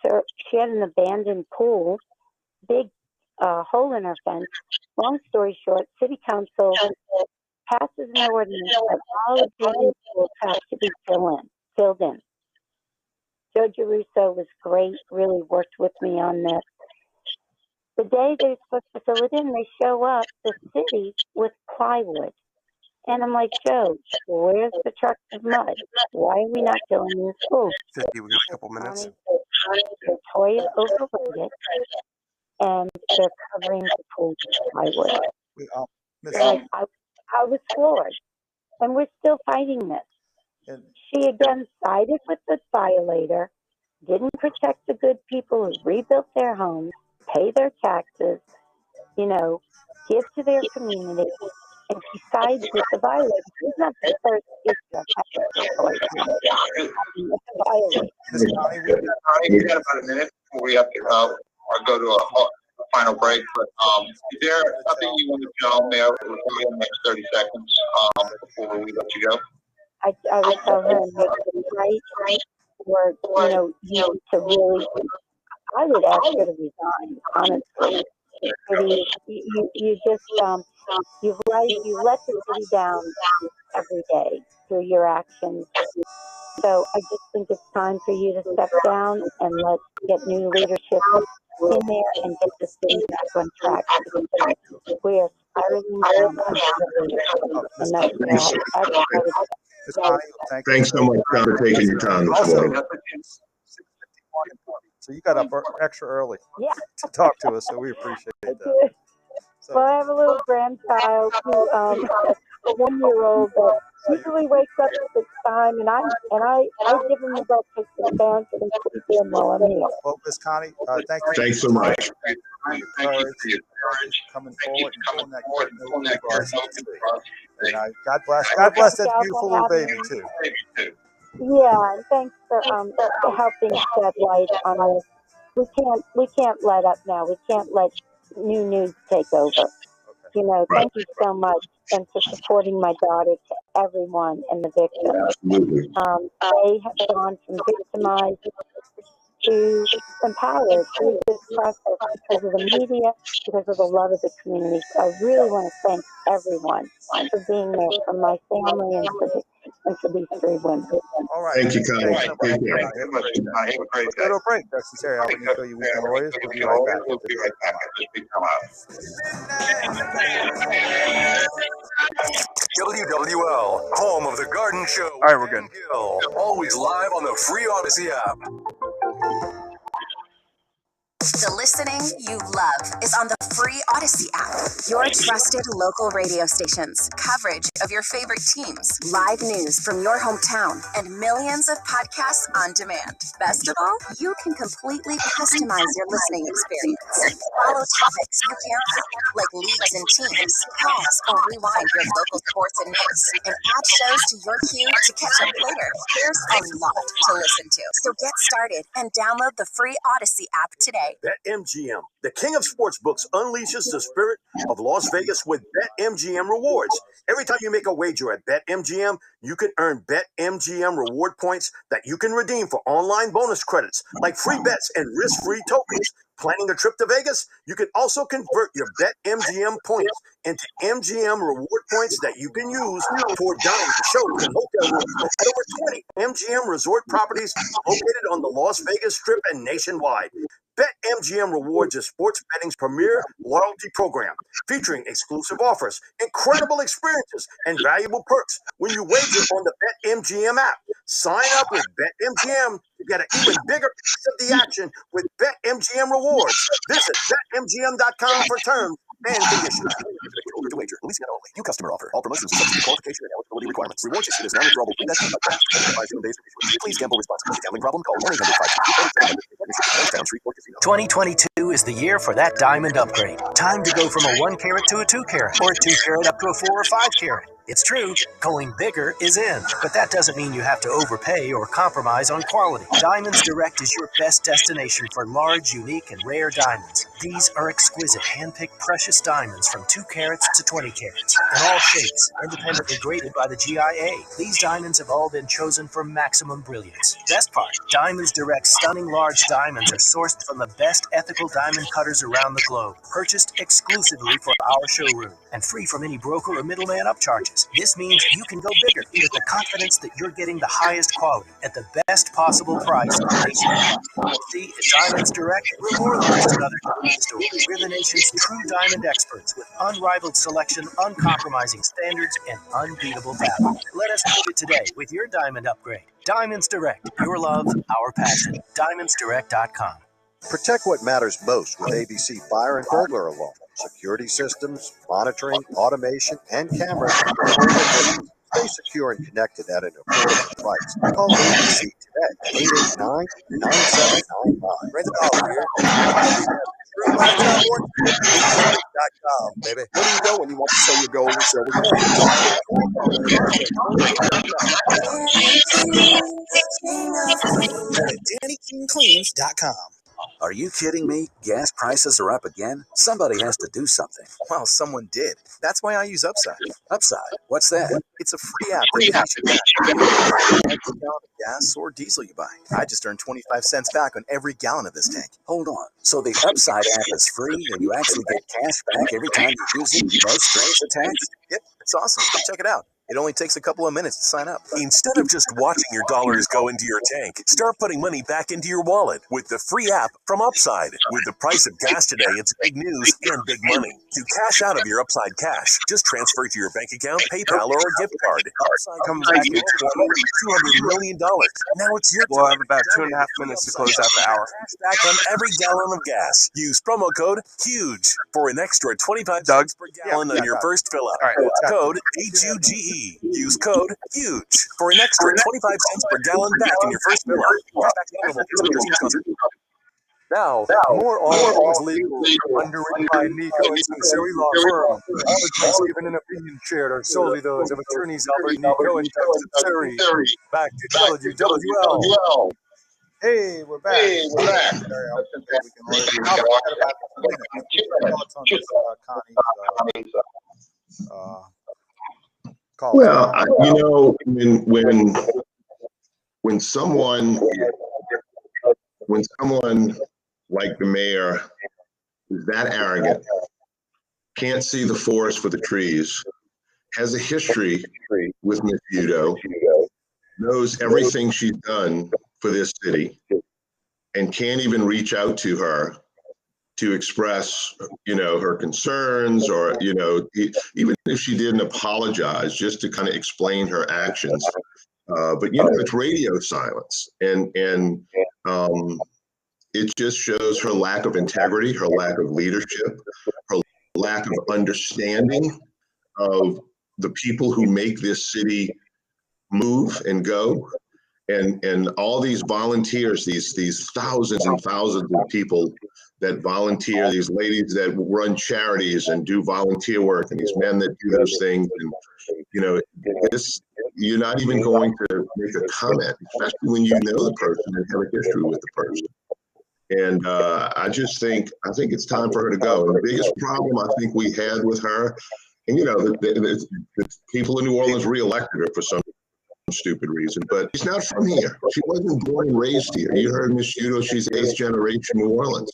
she had an abandoned pool, big hole in her fence. Long story short, city council passes an ordinance that all abandoned pools have to be filled in. Joe Giarrusso was great, really worked with me on this. The day they're supposed to fill it in, they show up, the city, with plywood. And I'm like, Joe, where's the trucks of mud? Why are we not filling in the schools? 50, we got a couple minutes. Latoya overrated, and they're covering the pool with plywood. I was floored. And we're still fighting this. She again sided with the violator, didn't protect the good people who rebuilt their homes, pay their taxes, give to their community, and she sides with the violator. She's not the first issue of it's a violator. We got about a minute before we have to go to a final break, but is there something you want to tell Mayor in the next 30 seconds before we let you go? I would tell her to make it right, or, you to really, I would ask her to resign, honestly. You just, you let the city down every day through your actions. So I just think it's time for you to step down and let's get new leadership in there and get the city back on track. We are spiraling down and Thanks so much, John, for taking your time this morning. So you got up extra early to talk to us, so we appreciate that. Well, I have a little grandchild who, a 1-year-old that usually wakes up at this time, and I give him the breakfast and dance and sleep in while I'm here. Well, Miss Connie, thanks so much. Coming forward and pulling that curtain for us. And God bless that beautiful little baby too. Yeah, and thanks for helping shed light on this. We can't let up now. We can't let new news take over. Thank you so much, and for supporting my daughter, to everyone and the victims. They have gone from victimized to empowered through this process because of the media, because of the love of the community. So I really want to thank everyone for being there, for my family, and for these three women. All right. Thank you, Connie. Take care. Have a great day. Go to a break. Sunseri, Albert Nicaud, you weekend warriors. We'll be right back. We'll be right back after this big time out. WWL, home of the Garden Show. All right, we're good. Always live on the free Odyssey app. The listening you love is on the free Odyssey app. Your trusted local radio stations, coverage of your favorite teams, live news from your hometown, and millions of podcasts on demand. Best of all, you can completely customize your listening experience. Follow topics you care about, like leagues and teams, pause or rewind your local sports and news, and add shows to your queue to catch up later. There's a lot to listen to. So get started and download the free Odyssey app today. BetMGM, the king of sportsbooks, unleashes the spirit of Las Vegas with BetMGM rewards. Every time you make a wager at BetMGM, you can earn BetMGM reward points that you can redeem for online bonus credits, like free bets and risk-free tokens. Planning a trip to Vegas? You can also convert your BetMGM points into MGM reward points that you can use toward dining, shows, and hotel rooms at over 20 MGM resort properties located on the Las Vegas Strip and nationwide. BetMGM Rewards is sports betting's premier loyalty program, featuring exclusive offers, incredible experiences, and valuable perks when you wager on the BetMGM app. Sign up with BetMGM to get an even bigger piece of the action with BetMGM Rewards. Visit BetMGM.com for terms and conditions. To wager, Louisiana only. New customer offer. All promotions are subject to qualification and eligibility requirements. Rewards issued as non-withdrawable free bets and Please gamble responsibly. Gambling problem? Call 1-800-522-4700. 2022 is the year for that diamond upgrade. Time to go from a 1 carat to a 2 carat, or a 2 carat up to a 4 or 5 carat. It's true, going bigger is in, but that doesn't mean you have to overpay or compromise on quality. Diamonds Direct is your best destination for large, unique, and rare diamonds. These are exquisite, hand-picked precious diamonds from 2 carats to 20 carats, in all shapes, independently graded by the GIA. These diamonds have all been chosen for maximum brilliance. Best part, Diamonds Direct's stunning large diamonds are sourced from the best ethical diamond cutters around the globe, purchased exclusively for our showroom, and free from any broker or middleman upcharges. This means you can go bigger with the confidence that you're getting the highest quality at the best possible price nationwide. See, at Diamonds Direct, we're more than just another diamond store. We're the nation's true diamond experts with unrivaled selection, uncompromising standards, and unbeatable value. Let us prove it today with your diamond upgrade. Diamonds Direct, your love, our passion. DiamondsDirect.com. Protect what matters most with ABC Fire and Burglar Alarm. Security systems, monitoring, automation, and cameras. Stay secure and connected at an affordable price. Call ABC today, 889-9799. Raise the dollar here. Baby. Where do you go when you want to sell your gold and silver coins? DannyKingCleans.com. Are you kidding me? Gas prices are up again? Somebody has to do something. Well, someone did. That's why I use Upside. Upside? What's that? It's a free app that gives you back every gallon of gas or diesel you buy. I just earned 25 cents back on every gallon of this tank. Hold on. So the Upside app is free and you actually get cash back every time you use it? No strings attached? Yep, it's awesome. Check it out. It only takes a couple of minutes to sign up. Instead of just watching your dollars go into your tank, start putting money back into your wallet with the free app from Upside. With the price of gas today, it's big news and big money. To cash out of your Upside cash, just transfer it to your bank account, PayPal, or a gift card. Upside comes back in $200 million. Now it's your turn. We'll have about 2.5 minutes to close out the hour. Back on every gallon of gas. Use promo code HUGE for an extra 25 cents per gallon on your first fill up. Right, code HUGE. Use code HUGE for an extra 25 cents per gallon back in your first fill up. Now, more all things legal, underwritten by Nicaud and Sunseri Law Firm. All advice given and opinion shared are solely those of attorneys Albert Nicaud and Sunseri. Back to WWL. Hey, we're back. Well, when someone like the mayor is that arrogant, can't see the forest for the trees, has a history with Ms. Udo, knows everything she's done for this city, and can't even reach out to her to express, her concerns, or, even if she didn't apologize, just to kind of explain her actions. But it's radio silence, and it just shows her lack of integrity, her lack of leadership, her lack of understanding of the people who make this city move and go. And all these volunteers, these thousands and thousands of people that volunteer, these ladies that run charities and do volunteer work, and these men that do those things. And, you know, this, you're not even going to make a comment, especially when you know the person and have a history with the person. And I think it's time for her to go. And the biggest problem I think we had with her, and, you know, the people in New Orleans reelected her for some stupid reason, but she's not from here. She wasn't born and raised here. You heard Miss Shudo, she's 8th generation New Orleans.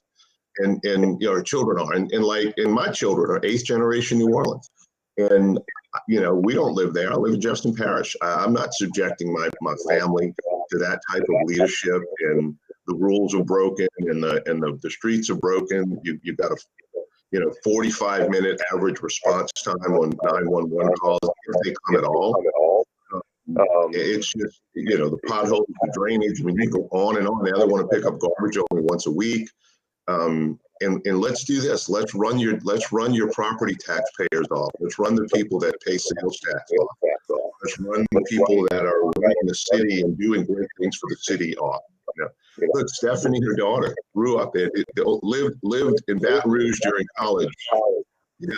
And you know, her children are, and my children are 8th generation New Orleans. And, you know, we don't live there. I live in Jefferson Parish. I'm not subjecting my family to that type of leadership, and the rules are broken, and the streets are broken. You've got a 45-minute average response time on 911 calls, if they come at all. It's just, you know, the potholes, the drainage. I mean, you go on and on. Now they want to pick up garbage only once a week. And let's do this. Let's run your property taxpayers off. Let's run the people that pay sales tax off. Let's run the people that are running the city and doing great things for the city off. You know, look, Stephanie, her daughter, grew up there, lived in Baton Rouge during college. Yeah.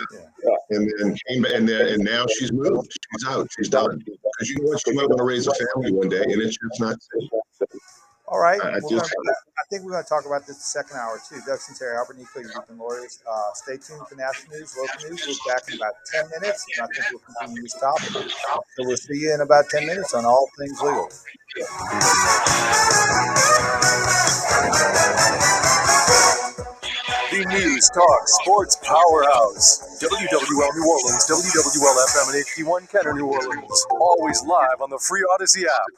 And now she's moved. She's out. She's done. Because you know what? She might want to raise a family one day, and it's just not safe. All right. I think we're going to talk about this the second hour, too. Doug Sunseri, Albert Nicaud, your Beacon Lawyers. Stay tuned for national news, local news. We'll be back in about 10 minutes, and I think we'll continue this topic. So we'll see you in about 10 minutes on All Things Legal. The News Talk Sports Powerhouse. WWL New Orleans, WWL FM and HD1 Kenner New Orleans. Always live on the free Odyssey app.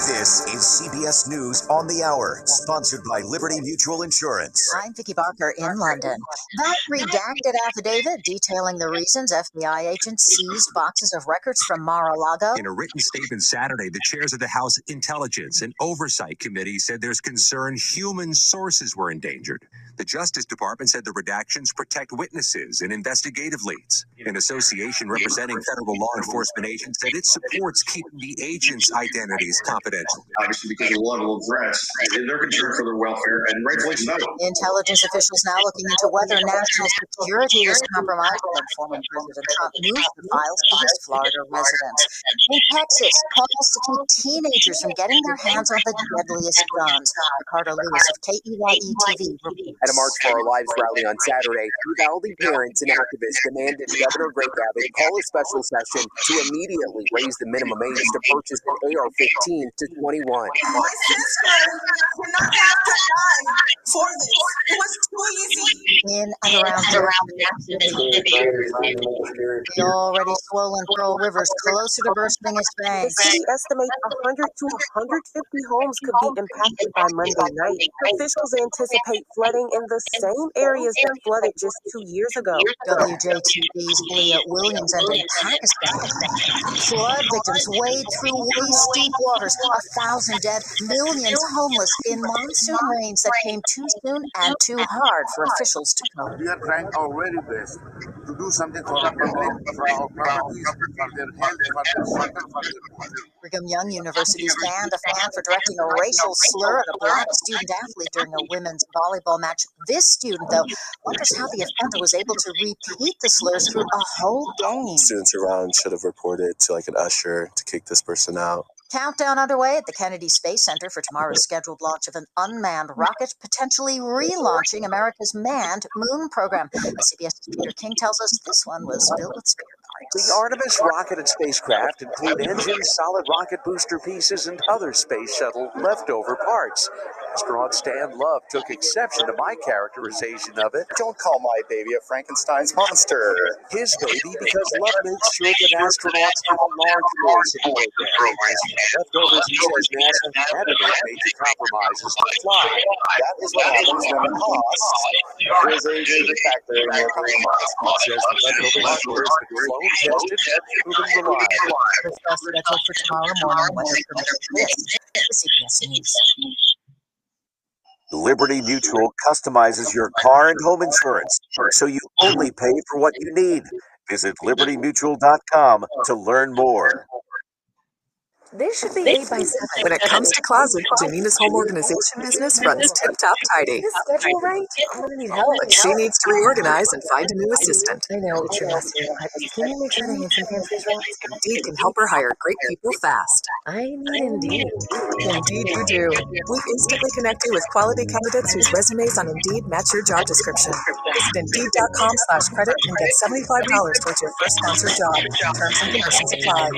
This is CBS News on the Hour, sponsored by Liberty Mutual Insurance. I'm Vicki Barker in London. That redacted affidavit detailing the reasons FBI agents seized boxes of records from Mar-a-Lago. In a written statement Saturday, the chairs of the House Intelligence and Oversight Committee said there's concern human sources were endangered. The Justice Department said the redactions protect witnesses and investigative leads. An association representing federal law enforcement agents said it supports keeping the agents' identities confidential. Obviously, because of the level of threats, they're concerned for their welfare, and rightfully so. Intelligence officials now looking into whether national security was compromised when former President Trump moved the files to his Florida residence. In Texas, calls to keep teenagers from getting their hands on the deadliest guns. Ricardo Lewis of KEYE-TV reports. At a March for Our Lives rally on Saturday, Uvalde parents and activists demanded Governor Greg Abbott call a special session to immediately raise the minimum age to purchase an AR-15 to 21. My sister did not have to die for this. It was too easy. In and around the already swollen Pearl River is closer to bursting its banks. The city estimates 100 to 150 homes could be impacted by Monday night. Officials anticipate flooding in the same areas that flooded just 2 years ago. WJTV's Leah Williams entered Pakistan. Flood victims wade through waist-deep waters, 1,000 dead, millions homeless in monsoon rains that came too soon and too hard for officials to cope. We are trying our very best to do something for our public, for our properties, for their health, for their shelter, for their... Brigham Young University's banned a fan for directing a racial slur at a black student athlete during a women's volleyball match. This student, though, wonders how the offender was able to repeat the slurs through a whole game. Students around should have reported to an usher to kick this person out. Countdown underway at the Kennedy Space Center for tomorrow's scheduled launch of an unmanned rocket, potentially relaunching America's manned moon program. CBS's Peter King tells us this one was filled with spare parts. The Artemis rocket and spacecraft include engines, solid rocket booster pieces, and other space shuttle leftover parts. Astronaut Stan Love took exception to my characterization of it. Don't call my baby a Frankenstein's monster. His baby because Love makes sure that astronauts have a large voice in the program. Leftovers, he says NASA had to make major compromises to fly. That is what happens when the cost is a major factor in your compromise. He says the leftover hardware has been flown, tested, and proven reliable. This scheduled for tomorrow morning. Weather predictions. This is CBS News. Liberty Mutual customizes your car and home insurance so you only pay for what you need. Visit libertymutual.com to learn more. This should be 8 by 7. When it comes to closets, Janina's home organization business runs tip-top tidy. Is this schedule right? I'm gonna need help. But she needs to reorganize and find a new assistant. I know that you're messy, but can you make sure the handsome pantry's right? Indeed can help her hire great people fast. I need Indeed. Indeed you do. We instantly connect you with quality candidates whose resumes on Indeed match your job description. Visit Indeed.com/credit and get $75 towards your first sponsored job. Terms and conditions apply.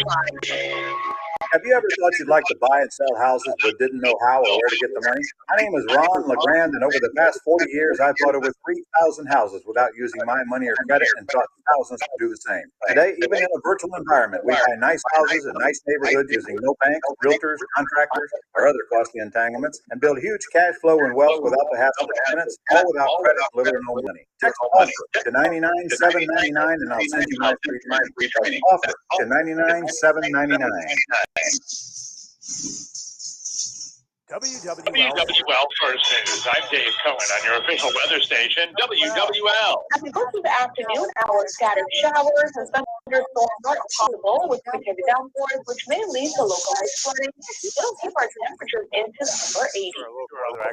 Have you ever thought you'd like to buy and sell houses but didn't know how or where to get the money? My name is Ron LeGrand, and over the past 40 years, I've bought over 3,000 houses without using my money or credit and taught thousands to do the same. Today, even in a virtual environment, we buy nice houses in nice neighborhoods using no banks, realtors, contractors, or other costly entanglements, and build huge cash flow and wealth without the hassle of tenants, all without credit, little or no money. Text OFFER to 99799 and I'll send you my free training. OFFER to 99799. WWL First News. I'm Dave Cohen on your official weather station, WWL. As we go through the afternoon hours, scattered showers and thunderstorms are possible with quick heavy downpours, which may lead to localized flooding. It'll keep our temperatures into the upper 80s.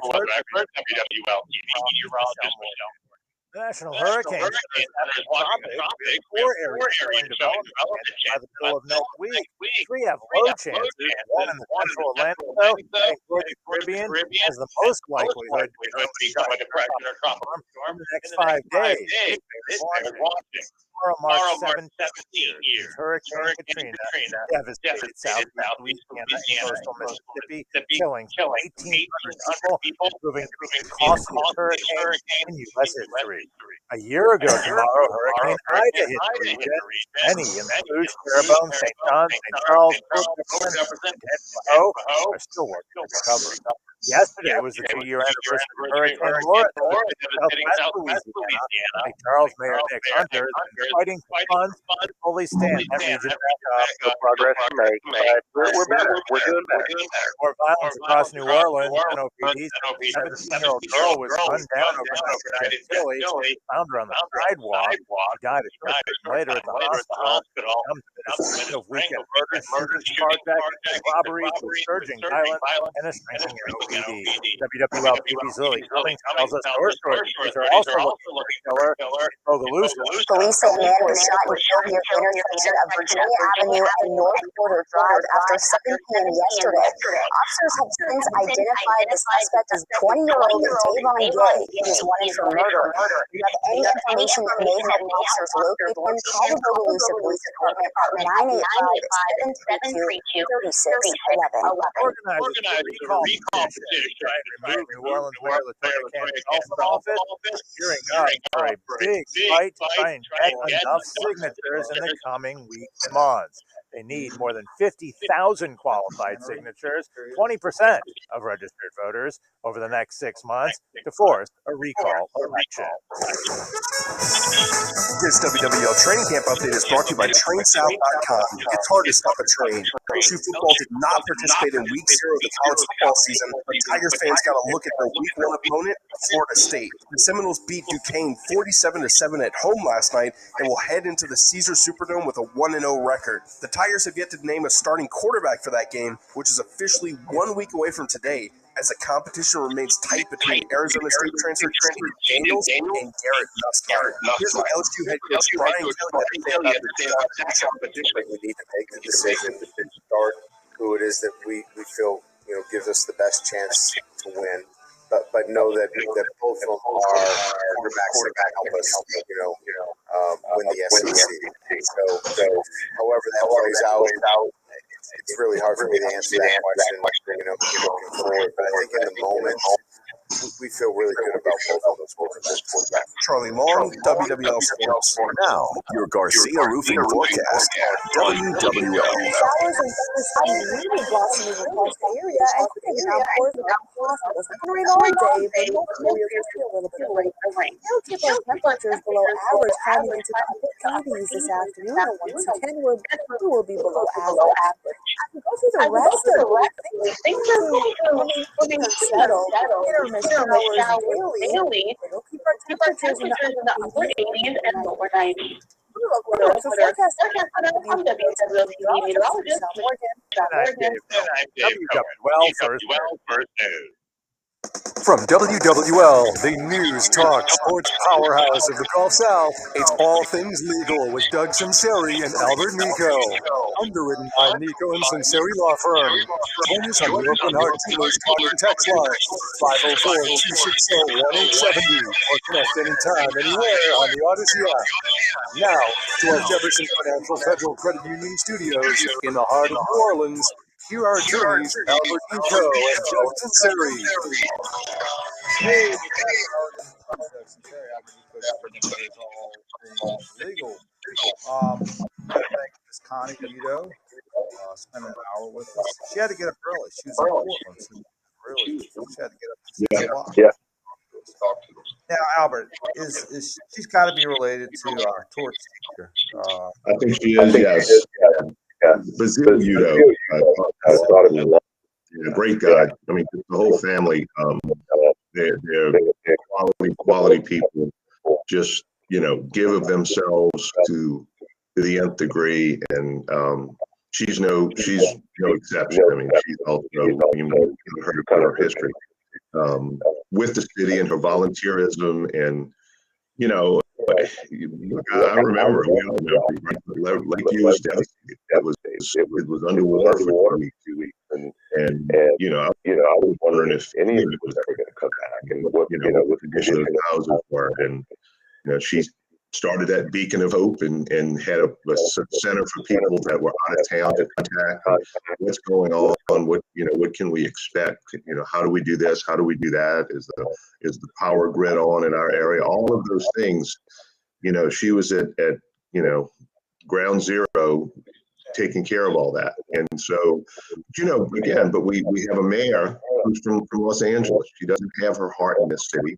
Weather expert, WWL TV meteorologist Michelle. The National Hurricane Center is watching a tropic with 4 areas showing development by the middle of next week. 3 have low chances. 1 in the central Atlantic, though, and the Caribbean has the most likelihood to become a depression or tropical storm in the next 5 days. This is watching. Tomorrow marks 17 years. Hurricane Katrina devastated southeast Louisiana and coastal Mississippi, killing 1,800 people, proving the costliest hurricane in U.S. history. A year ago tomorrow, Hurricane Ida hit the region. Many in Toulouse, Terrebonne, St. John, St. Charles, Port Jefferson, and Tahoe are still working to recover. Yesterday was the 2-year anniversary of Hurricane Laura devastating southwest Louisiana. St. Charles Mayor Nick Hunter is fighting funds to fully stand that region back up. No progress made, but we're better. We're doing better. More violence across New Orleans. NOPD's 17-year-old girl was run down overnight in Philly. Found her on the sidewalk. She died a short time later at the hospital. Of weekend murders, carjacking, robberies, surging violence, and a strengthening NOPD. WWL PD's Lily Cummings tells us our stories are also looking for killer. Police say a man was shot and killed near the intersection of Virginia Avenue and North Border Drive after 7 p.m. yesterday. Officers have since identified the suspect as 20-year-old Davon Gay. He is wanted for murder. If you have any information that may help officers locate him, call the Bogalusa Police Department at 985-732-3611. Organizers recall petition trying to remove New Orleans Mayor Cantrell from office, gearing up for a big fight to try and get enough signatures in the coming weeks and months. They need more than 50,000 qualified signatures, 20% of registered voters, over the next 6 months to force a recall election. This WWL training camp update is brought to you by TrainSouth.com. It's hard to stop a train. LSU football did not participate in Week 0 of the college football season, but Tigers fans got to look at their Week 1 opponent, Florida State. The Seminoles beat Duquesne 47-7 at home last night and will head into the Caesars Superdome with a 1-0 record. The Tigers have yet to name a starting quarterback for that game, which is officially 1 week away from today, as the competition remains tight between Arizona State transfer Daniels and Garrett Nussmeyer. Here's what LSU head coach Brian Kelly had to say about the competition. We need to make the decision to start who it is that we feel gives us the best chance to win. But know that both of them are quarterbacks that can help us, win the SEC. So however that plays out, it's really hard for me to answer that question, moving forward. But I think in the moment, we feel really good about both of those quarterbacks. Charlie Long, WWL Sports. Now, your Garcia Roofing forecast. WWL. Showers and thunderstorms really blossoming across the area, and quick downpours are possible. It's not going to rain all day, but most areas will see a little bit of rain. It'll keep our temperatures below average, climbing into the upper 80s this afternoon, and once again, we will be below average. As we go through the rest of the week, things are coming and settle. Hit or miss showers daily, but it'll keep our temperatures in the upper 80s and lower 90s. So forecast on WWL meteorologist South Oregon. And I'm Dave Cohen. Well, first news. From WWL, the news, talk, sports powerhouse of the Gulf South, it's All Things Legal with Doug Sunseri and Albert Nicaud. Underwritten by Nicaud and Sunseri Law Firm. Join us on the Open Heart Dealers Talk and Text line, 504-260-1870, or connect anytime, anywhere on the Odyssey app. Now, to our Jefferson Financial Federal Credit Union studios in the heart of New Orleans, here are attorneys Albert Nicaud and Doug Sunseri. Hey, legal. Thank Ms. Connie Guido. Spent an hour with us. She had to get up early. She was in Portland, so really, she had to get up at 6 o'clock. Yeah. Now, Albert, is she's got to be related to our torch teacher? I think she is. Yes. Bazil Guido. I thought it was a great guy. I mean, the whole family. They're quality people. Just give of themselves to the nth degree, and she's no exception. I mean, she's also heard of her history with the city and her volunteerism, and I remember, we all remember, like you, was devastated. It was underwater for 2 weeks, and I was wondering if any of it was ever going to come back, and what the condition of the houses were, and she started that beacon of hope and had a center for people that were out of town to contact. What's going on? What can we expect? How do we do this? How do we do that? Is the power grid on in our area? All of those things. She was at ground zero, taking care of all that. And so, again, but we have a mayor who's from Los Angeles. She doesn't have her heart in this city.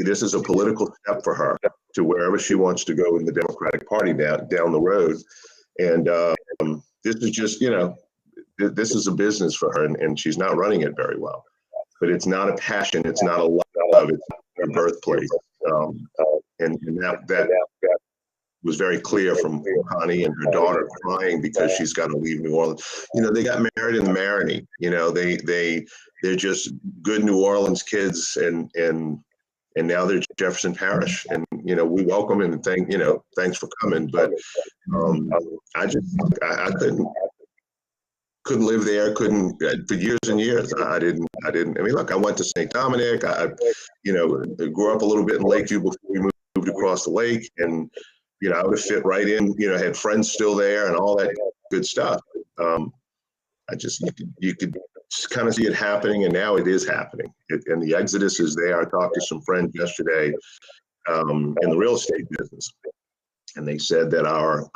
This is a political step for her to wherever she wants to go in the Democratic Party down the road. And this is just, this is a business for her, and she's not running it very well. But it's not a passion. It's not a love. It's her birthplace. And that was very clear from Connie and her daughter crying because she's got to leave New Orleans. They got married in the Marigny. They're just good New Orleans kids, and now they're Jefferson Parish, and we welcome them and thanks for coming. But I couldn't live there. Couldn't for years and years. I didn't. I mean, look, I went to St. Dominic. I grew up a little bit in Lakeview before we moved across the lake, and I would have fit right in. Had friends still there and all that good stuff. You could kind of see it happening, and now it is happening. And the exodus is there. I talked to some friends yesterday in the real estate business, and they said that our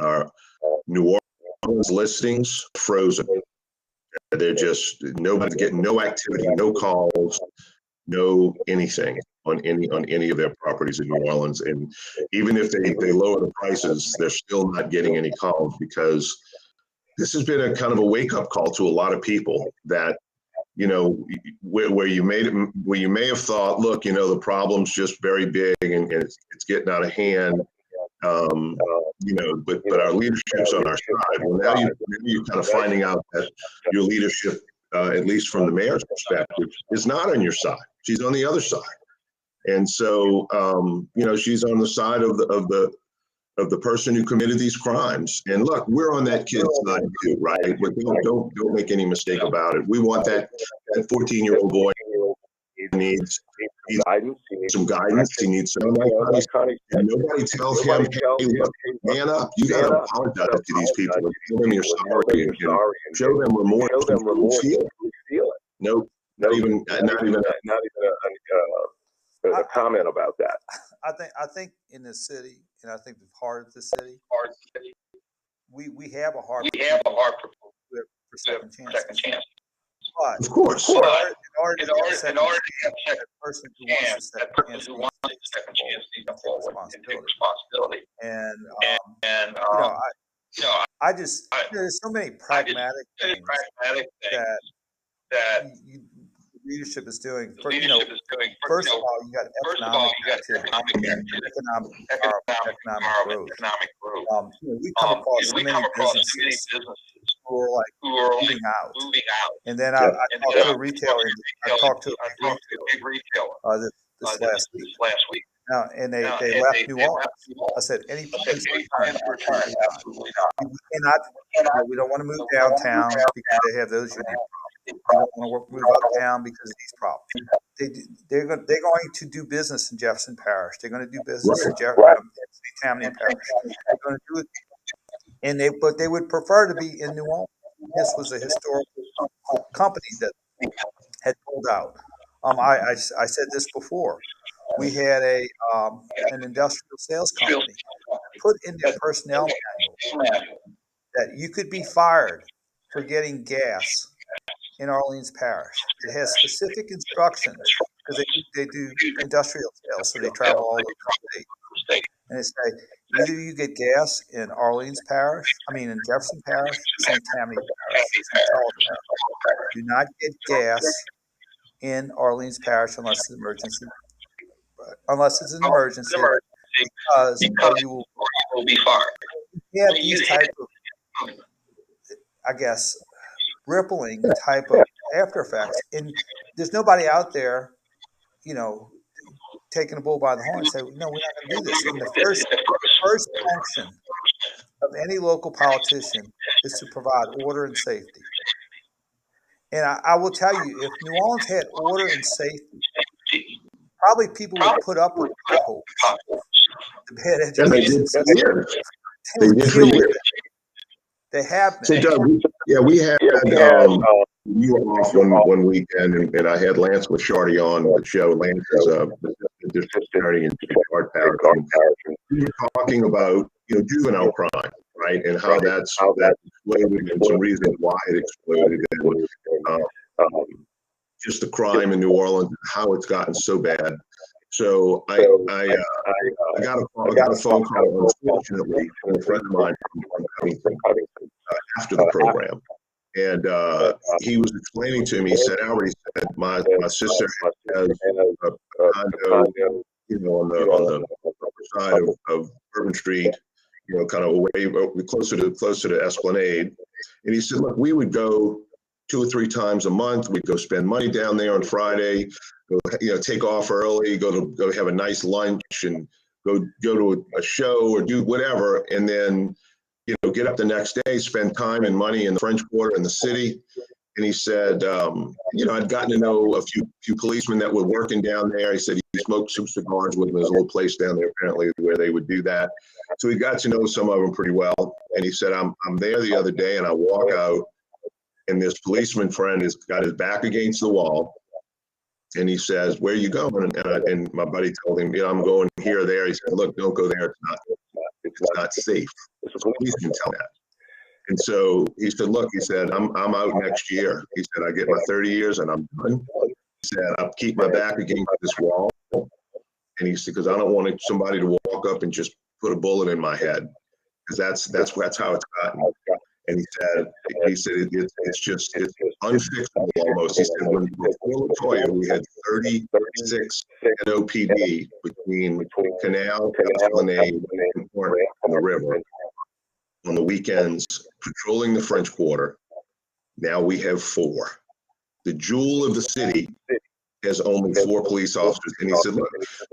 New Orleans listings frozen. They're just nobody's getting no activity, no calls, no anything on any of their properties in New Orleans. And even if they lower the prices, they're still not getting any calls, because this has been a kind of a wake-up call to a lot of people that, where you may have thought, look, the problem's just very big and it's getting out of hand, but our leadership's on our side. Well, now you're kind of finding out that your leadership, at least from the mayor's perspective, is not on your side. She's on the other side. And so, she's on the side of the person who committed these crimes. And look, we're on that kid's side too, right? But don't make any mistake about it. We want that 14-year-old boy needs some guidance. He needs some advice. And nobody tells him, hey, look, man up. You got to apologize to these people and tell them you're sorry and show them remorse and feel it. Nope. Not even a comment about that. I think in the city, and I think the heart of the city, we have a heart for second chances. But of course, in order to get a second chance, that person who wants a second chance needs to take responsibility. And I just there's so many pragmatic things that leadership is doing. First of all, you got economic growth. We come across so many businesses who are moving out. And then I talked to a retailer. I talked to a big retailer this last week. Now, and they left New Orleans. I said, any place to return? Absolutely not. We don't want to move downtown because they have those unique problems. We don't want to move uptown because of these problems. They're going to do business in Jefferson Parish. They're going to do business in Tammany Parish. They're going to do it, but they would prefer to be in New Orleans. This was a historical company that had pulled out. I said this before. We had an industrial sales company put in their personnel manual that you could be fired for getting gas in Orleans Parish. It has specific instructions because they do industrial sales, so they travel all over the state. And it's like either you get gas in Orleans Parish, in Jefferson Parish, St. Tammany Parish, St. Charles Parish. Do not get gas in Orleans Parish unless it's an emergency. Because you will be fired. We have these type of, I guess, rippling type of after effects, and there's nobody out there, taking the bull by the horn and say, no, we're not going to do this. And the first function of any local politician is to provide order and safety. And I will tell you, if New Orleans had order and safety, probably people would put up with potholes. The bad education system. They would deal with it. They have been. So, Doug, we had you were off one weekend, and I had Lance Lashardi on the show. Lance is a district attorney in Nicaud Parish. We were talking about juvenile crime, right, and how that exploded, and some reasons why it exploded, and just the crime in New Orleans, how it's gotten so bad. So I got a phone call, unfortunately, from a friend of mine from Covington after the program. And he was explaining to me, he said, Albert, he said, my sister has a condo, on the upper side of Bourbon Street, kind of away, closer to Esplanade. And he said, look, we would go 2 or 3 times a month. We'd go spend money down there on Friday, take off early, go have a nice lunch and go to a show or do whatever. And then, get up the next day, spend time and money in the French Quarter in the city. And he said, I'd gotten to know a few policemen that were working down there. He said he smoked some cigars with them. There's a little place down there apparently where they would do that. So he got to know some of them pretty well. And he said, I'm there the other day and I walk out and this policeman friend has got his back against the wall. And he says, where are you going? And my buddy told him, I'm going here or there. He said, look, don't go there. It's not safe. The police can tell that. And so he said, look, he said, I'm out next year. He said, I get my 30 years and I'm done. He said, I'll keep my back against this wall. And he said, because I don't want somebody to walk up and just put a bullet in my head. Because that's how it's gotten. And he said it's unfixable almost. He said when before Latoya, we had 36 NOPD between Canal, Esplanade, and Point on the river on the weekends patrolling the French Quarter. Now we have 4. The jewel of the city has only 4 police officers. And he said, look,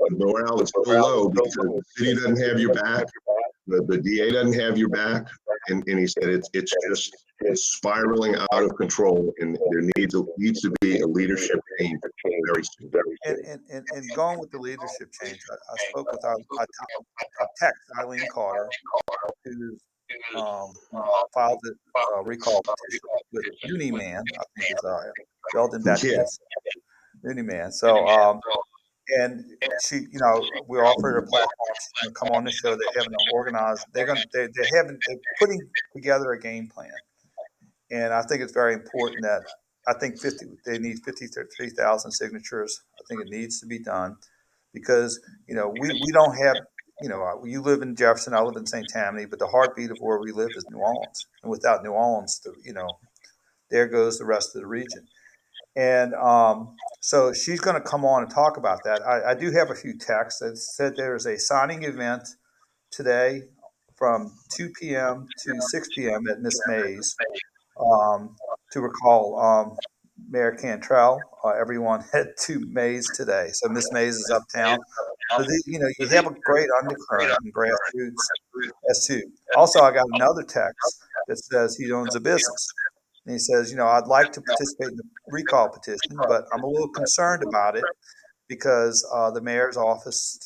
the morale is so low because the city doesn't have your back. the DA doesn't have your back, and he said it's spiraling out of control, and there needs to be a leadership change very soon. And going with the leadership change, I spoke with I text Eileen Carter, who's filed a recall petition with Uniman, I think is Belden Baptist, Uniman. So and she, we offered her a platform. She's going to come on the show. They haven't organized. They're putting together a game plan, and I think it's very important that I think they need 53,000 signatures. I think it needs to be done because we don't have. You live in Jefferson, I live in St. Tammany, but the heartbeat of where we live is New Orleans, and without New Orleans, there goes the rest of the region. And so she's going to come on and talk about that. I do have a few texts that said there's a signing event today from 2 p.m. to 6 p.m. at Miss Mays to recall Mayor Cantrell. Everyone head to Mays today. So Miss Mays is uptown. So you have a great undercurrent and grassroots as too. Also, I got another text that says he owns a business. And he says, I'd like to participate in the recall petition, but I'm a little concerned about it because the mayor's office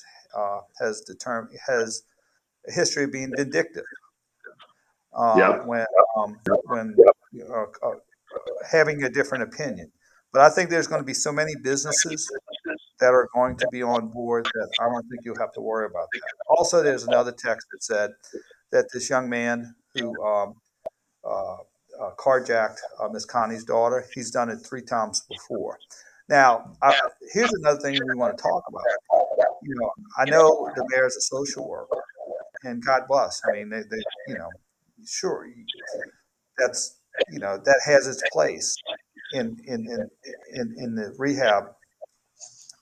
has a history of being vindictive when having a different opinion. But I think there's going to be so many businesses that are going to be on board that I don't think you'll have to worry about that. Also, there's another text that said that this young man who carjacked Miss Connie's daughter, he's done it 3 times before. Now, here's another thing we want to talk about. I know the mayor's a social worker, and God bless. I mean, they sure, that's that has its place in the rehab.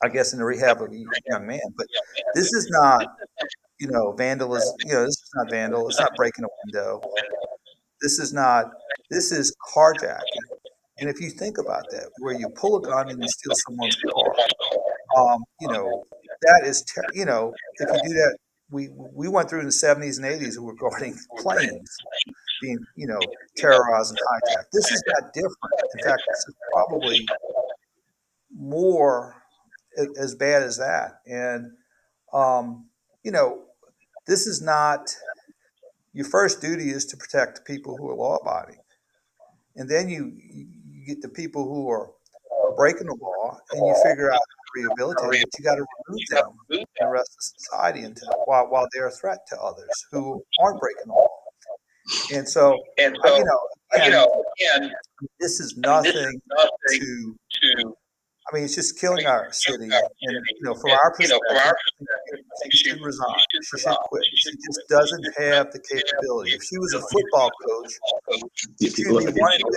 I guess in the rehab of a young man, but this is not vandalism. This is not vandal. It's not breaking a window. This is carjacking. And if you think about that, where you pull a gun and you steal someone's car, that is, if you do that, we went through in the 70s and 80s regarding planes being, terrorized and hijacked. This is not different. In fact, this is probably more as bad as that. And, this is not, your first duty is to protect people who are law-abiding. And then you get the people who are breaking the law and you figure out how to rehabilitate them, but you got to remove them from the rest of society while they're a threat to others who aren't breaking the law. And so, again, this is nothing to, it's just killing our city. And, from our perspective, she should resign. She should quit. She just doesn't have the capability. If she was a football coach, she would be 1 in 15.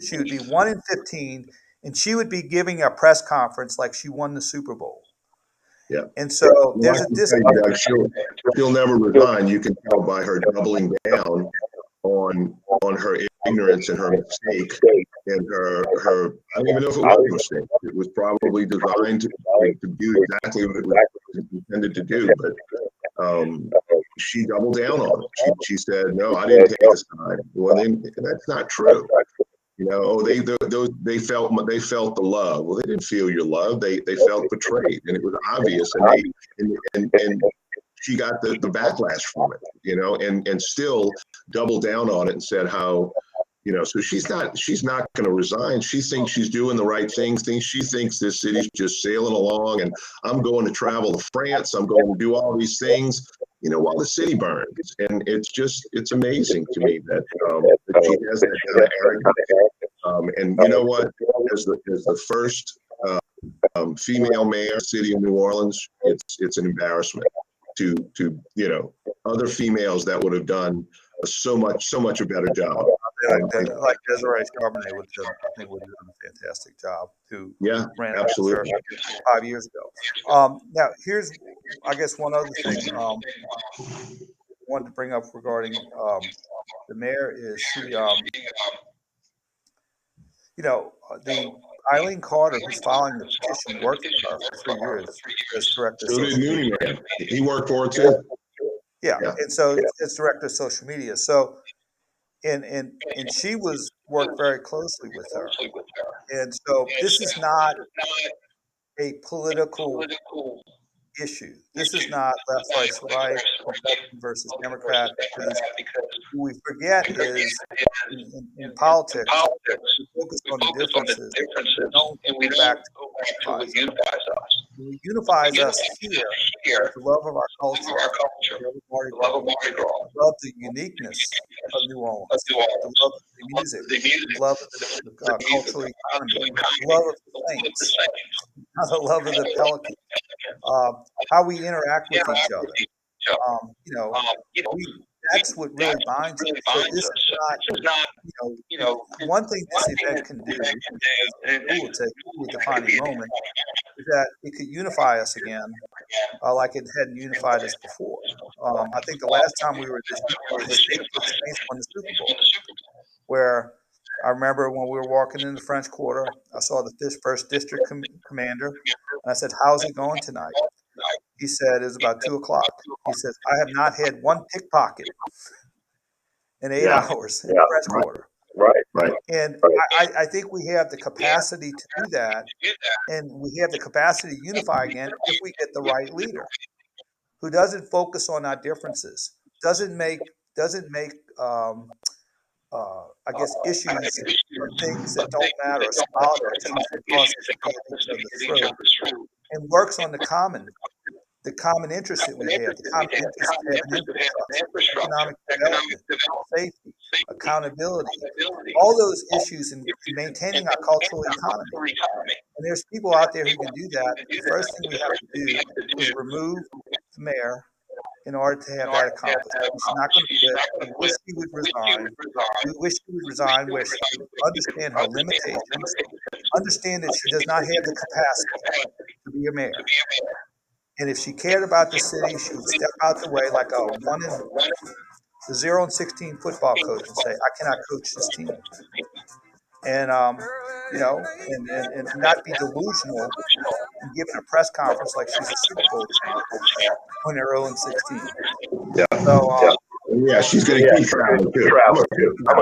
She would be 1 in 15, and she would be giving a press conference like she won the Super Bowl. Yeah. And so there's a disconnect. She'll never resign. You can tell by her doubling down on her ignorance and her mistake and her I don't even know if it was a mistake. It was probably designed to do exactly what it was intended to do, but she doubled down on it. She said, "No, I didn't take this time." Well, then that's not true. They felt the love. Well, they didn't feel your love. They felt betrayed, and it was obvious. And she got the backlash from it, and still doubled down on it and said how, so she's not going to resign. She thinks she's doing the right things. She thinks this city's just sailing along, and I'm going to travel to France. I'm going to do all these things, while the city burns. And it's amazing to me that she has that kind of arrogance. And you know what? As the first female mayor of the city of New Orleans, it's an embarrassment to other females that would have done so much a better job. Like Desiree Charbonnet would have done a fantastic job. Who ran absolutely 5 years ago. Now here's, I guess, one other thing I wanted to bring up regarding the mayor is she, the Eileen Carter, who's filing the petition, worked for her for 3 years as director. So did Mooney Man. He worked for her too. Yeah, and so it's director of social media. So, and she worked very closely with her. And so this is not a political issue. This is not left versus right, Republican versus Democrat. Because what we forget is in politics, we focus on the differences. We don't go back to what unifies us. What unifies us here is the love of our culture, the love of Mardi Gras, the love of the uniqueness of New Orleans, the love of the music, the love of the cultural economy, the love of the Saints, the love of the Pelicans, how we interact with each other. That's what really binds us. So this is not, one thing this event can do, and we will take a defining moment, is that it could unify us again, like it hadn't unified us before. I think the last time we were this was the Saints won the Super Bowl, where I remember when we were walking in the French Quarter, I saw the first district commander, and I said, "How's it going tonight?" He said, it was about 2:00. He says, "I have not had one pickpocket in 8 hours in the French Quarter." Right. And I think we have the capacity to do that, and we have the capacity to unify again if we get the right leader who doesn't focus on our differences, doesn't make I guess issues or things that don't matter, or small things that cause us to get each other through, and works on the common interests that we have, the common interests of having infrastructure, economic development, safety, accountability, all those issues in maintaining our cultural economy. And there's people out there who can do that. The first thing we have to do is remove the mayor in order to have that accomplished. She's not going to do it. We wish she would resign. We wish she would resign where she would understand her limitations, understand that she does not have the capacity to be a mayor. And if she cared about the city, she would step out the way like the 0-16 football coach and say, "I cannot coach this team." And and not be delusional and giving a press conference like she's a Super Bowl champion when they're 0-16. Yeah. So she's going to keep traveling too. I'm going to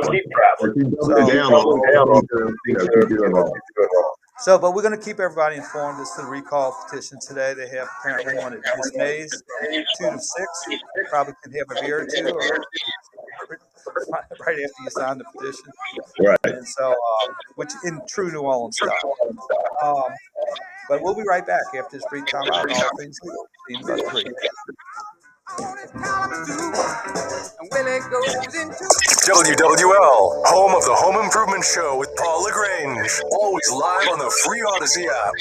keep traveling. Keep doing all. So, but we're going to keep everybody informed as to the recall petition today. They have apparently one at Miss Mays, 2 to 6. Probably can have a beer or two, or right after you sign the petition. Right. And so, which in true New Orleans style. But we'll be right back after this brief time out on all things legal. See you in about 3. WWL, home of the Home Improvement Show with Paul LaGrange. Always live on the free Odyssey app.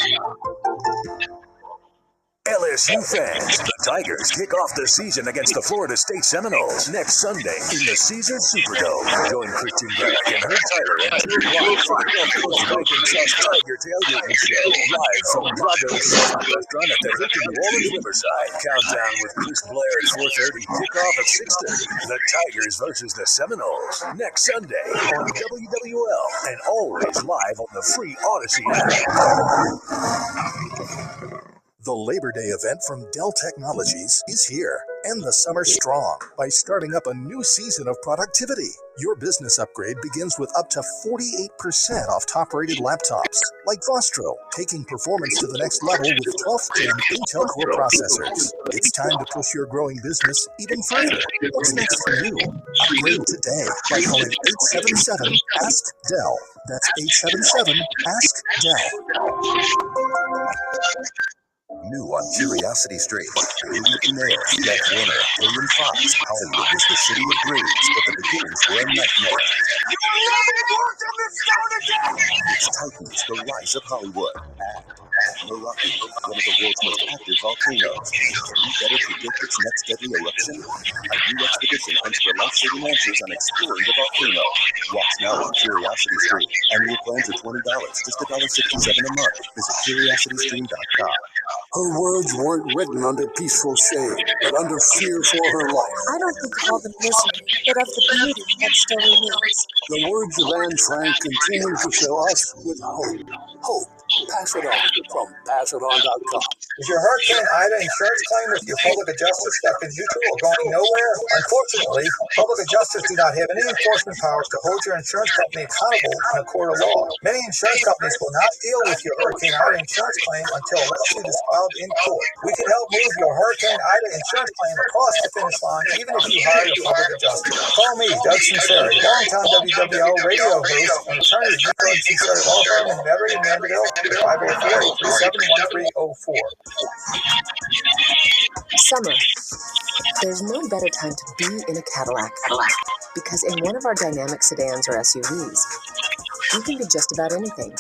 LSU fans, the Tigers kick off the season against the Florida State Seminoles next Sunday in the Caesars Superdome. Join Christian Beck and Herb Tyler at 2 o'clock for the Tiger Tailgating Show, live from Drago's Restaurant at the Hilton New Orleans Riverside. Countdown with Chris Blair at 4:30. Kickoff at 6:30. The Tigers versus the Seminoles next Sunday on WWL and always live on the free Odyssey app. The Labor Day event from Dell Technologies is here. End the summer strong by starting up a new season of productivity. Your business upgrade begins with up to 48% off top-rated laptops, like Vostro, taking performance to the next level with 12th Gen Intel Core processors. It's time to push your growing business even further. What's next for you? Upgrade today by calling 877-ASK-DELL. That's 877-ASK-DELL. New on Curiosity Street. Mayor Cantrell, William Fox. Hollywood was the city of dreams, but the beginnings were a nightmare. It's Titans, the rise of Hollywood. And Morocco, one of the world's most active volcanoes. Can you better predict its next deadly eruption? A new expedition hunts for life-saving answers on exploring the volcano. Watch now on Curiosity Street. Annual plans are $20, just $1.67 a month. Visit CuriosityStream.com. Her words weren't written under peaceful shade, but under fear for her life. I don't think of all the misery, but of the beauty that still remains. The words of Anne Frank continue to fill us with hope. Hope. Pass it on from PassItOn.com. Is your Hurricane Ida insurance claim with your public adjuster stuck in neutral or going nowhere? Unfortunately, public adjusters do not have any enforcement powers to hold your insurance company accountable in a court of law. Many insurance companies will not deal with your Hurricane Ida insurance claim until a lawsuit is filed in court. We can help move your Hurricane Ida insurance claim across the finish line, even if you hire a public adjuster. Call me, Doug Sunseri, longtime WWL radio host and attorney at Nicaud and Sunseri Law Firm in Metairie and Mandeville, 504-837-1304. Summer. There's no better time to be in a Cadillac because in one of our dynamic sedans or SUVs, you can be just about anything.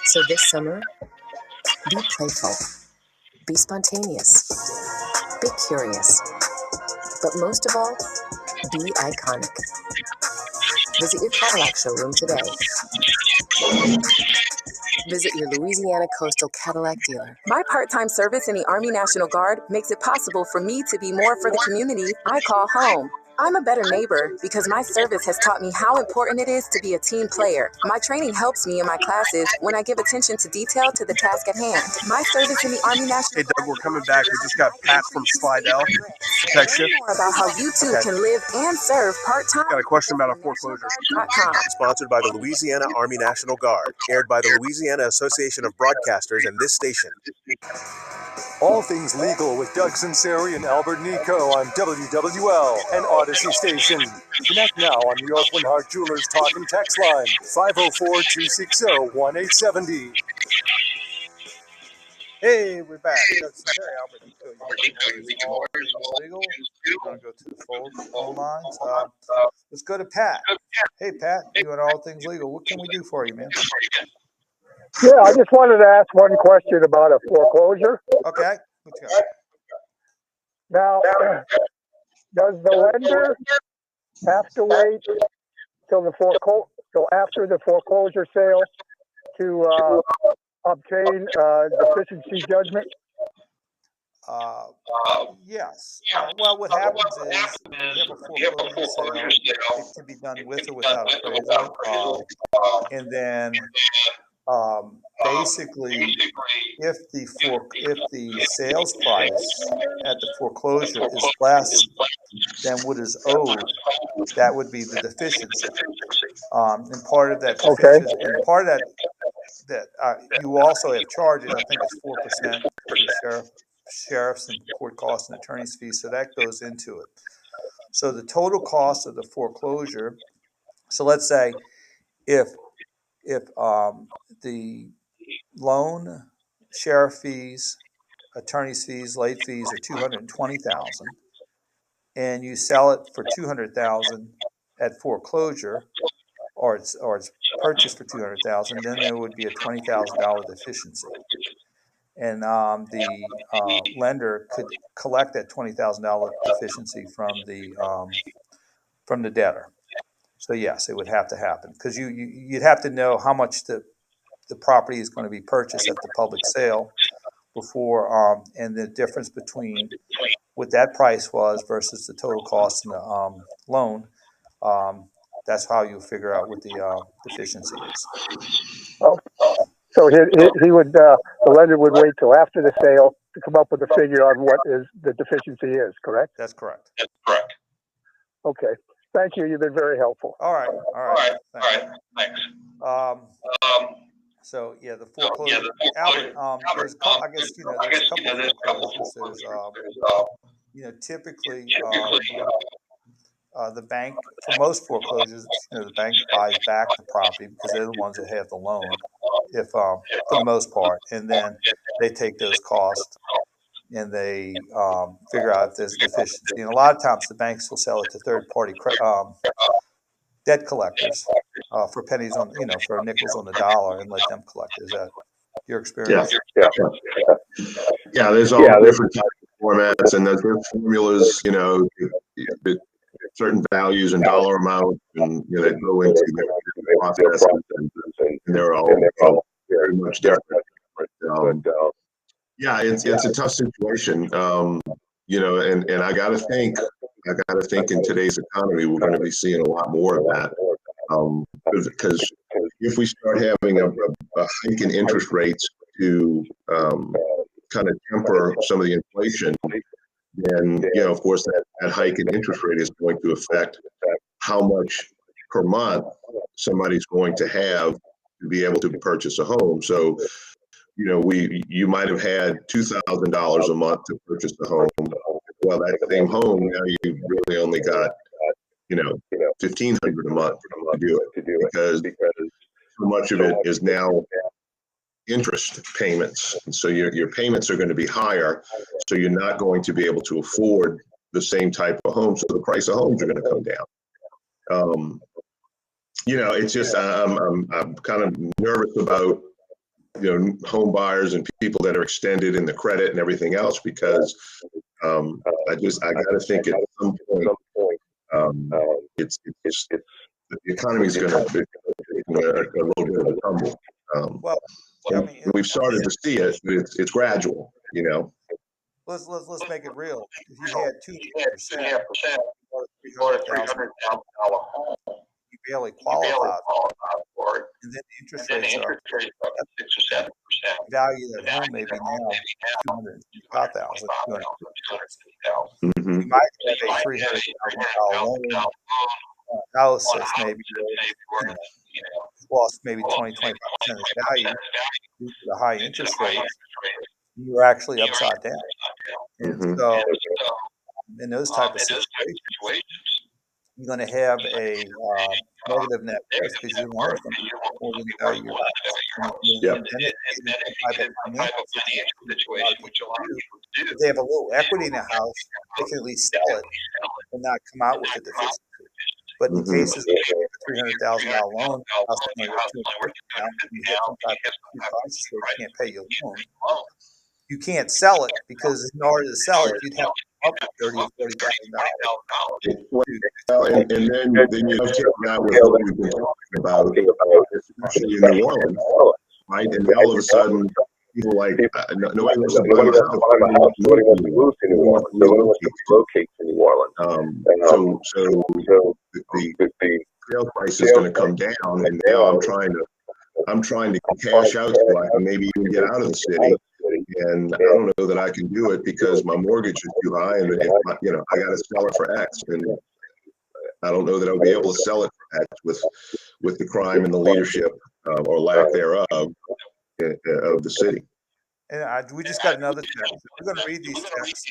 So this summer, be playful, be spontaneous, be curious, but most of all, be iconic. Visit your Cadillac showroom today. Visit your Louisiana Coastal Cadillac dealer. My part-time service in the Army National Guard makes it possible for me to be more for the community I call home. I'm a better neighbor because my service has taught me how important it is to be a team player. My training helps me in my classes when I give attention to detail to the task at hand. My service in the Army National Hey, Doug, we're coming back. We just got Pat from Slidell. Text you. Learn more about how you too can live and serve part-time. Got a question about a foreclosure. Sponsored by the Louisiana Army National Guard. Aired by the Louisiana Association of Broadcasters and this station. All things legal with Doug Sunseri and Albert Nicaud on WWL and Odyssey Station. Connect now on the Oakland Heart Jewelers Talk and Text line, 504-260-1870. Hey, we're back. Doug Sunseri, Albert Nicaud. Legal. We're going to go to the phone lines. Let's go to Pat. Hey, Pat, you at All Things Legal. What can we do for you, man? Yeah, I just wanted to ask one question about a foreclosure. Okay. Let's go. Now, does the lender have to wait till after the foreclosure sale to obtain deficiency judgment? Yes. Well, what happens is when you have a foreclosure sale, it can be done with or without appraisal. And then basically, if the sales price at the foreclosure is less than what is owed, that would be the deficiency. And part of that deficiency, and part of that you also have charges. I think it's 4% for the sheriff's and court costs and attorney's fees, so that goes into it. So the total cost of the foreclosure. So let's say if the loan, sheriff fees, attorney's fees, late fees are $220,000, and you sell it for $200,000 at foreclosure, or it's purchased for $200,000, then there would be a $20,000 deficiency, and the lender could collect that $20,000 deficiency from the debtor. So yes, it would have to happen because you'd have to know how much the property is going to be purchased at the public sale before, and the difference between what that price was versus the total cost in the loan. That's how you figure out what the deficiency is. Oh, so he would the lender would wait till after the sale to come up with a figure on what is the deficiency is, correct? That's correct. Okay. Thank you. You've been very helpful. All right. Thanks. So yeah, the foreclosure. Albert, there's a couple. I guess there's a couple of foreclosures. There's typically the bank for most foreclosures, the bank buys back the property because they're the ones that have the loan, if for the most part, and then they take those costs and they figure out if there's a deficiency. And a lot of times the banks will sell it to third-party debt collectors for pennies on, for nickels on the dollar, and let them collect. Is that your experience? Yeah. There's all different types of formats, and there's formulas. Certain values and dollar amounts, and they go into the process, and they're all very much different. Yeah, it's a tough situation. And I got to think in today's economy, we're going to be seeing a lot more of that. Because if we start having a hike in interest rates to kind of temper some of the inflation, then, of course, that hike in interest rate is going to affect how much per month somebody's going to have to be able to purchase a home. So, you might have had $2,000 a month to purchase a home. Well, that same home, now you really only got, $1,500 a month to do it because so much of it is now interest payments. And so your payments are going to be higher. So you're not going to be able to afford the same type of home. So the price of homes are going to come down. It's just, I'm kind of nervous about, home buyers and people that are extended in the credit and everything else, because I got to think at some point, it's the economy is going to take a little bit of a tumble. We've started to see it, but it's gradual, Let's make it real. If you had 2% or $300,000 home, you barely qualify for it, and then the interest rates are 6 or 7%. Value of that home may be now $255,000, $250,000. You might have a $300,000 loan house that's maybe lost maybe 20-25% of its value due to the high interest rates. You're actually upside down. And so, in those type of situations, you're going to have a negative net risk because your loan is going to be more than the value of your house. And then type of financial situation, which a lot of people do. If they have a little equity in the house, they can at least sell it and not come out with a deficiency. But in cases where you have a $300,000 loan, house is only worth $250,000, and you have some type of crisis where you can't pay your loan, you can't sell it because in order to sell it, you'd have to come up with $30,000 or $40,000. And then you take that with what we've been talking about, especially in New Orleans, right? And all of a sudden, people like nobody wants to buy my house. Nobody wants to move to New Orleans. Nobody wants to relocate to New Orleans. So the sale price is going to come down, and now I'm trying to cash out so I can maybe even get out of the city. And I don't know that I can do it because my mortgage is too high, and I got to sell it for X, and I don't know that I'll be able to sell it for X with the crime and the leadership or lack thereof of the city. And we just got another text. We're going to read these texts.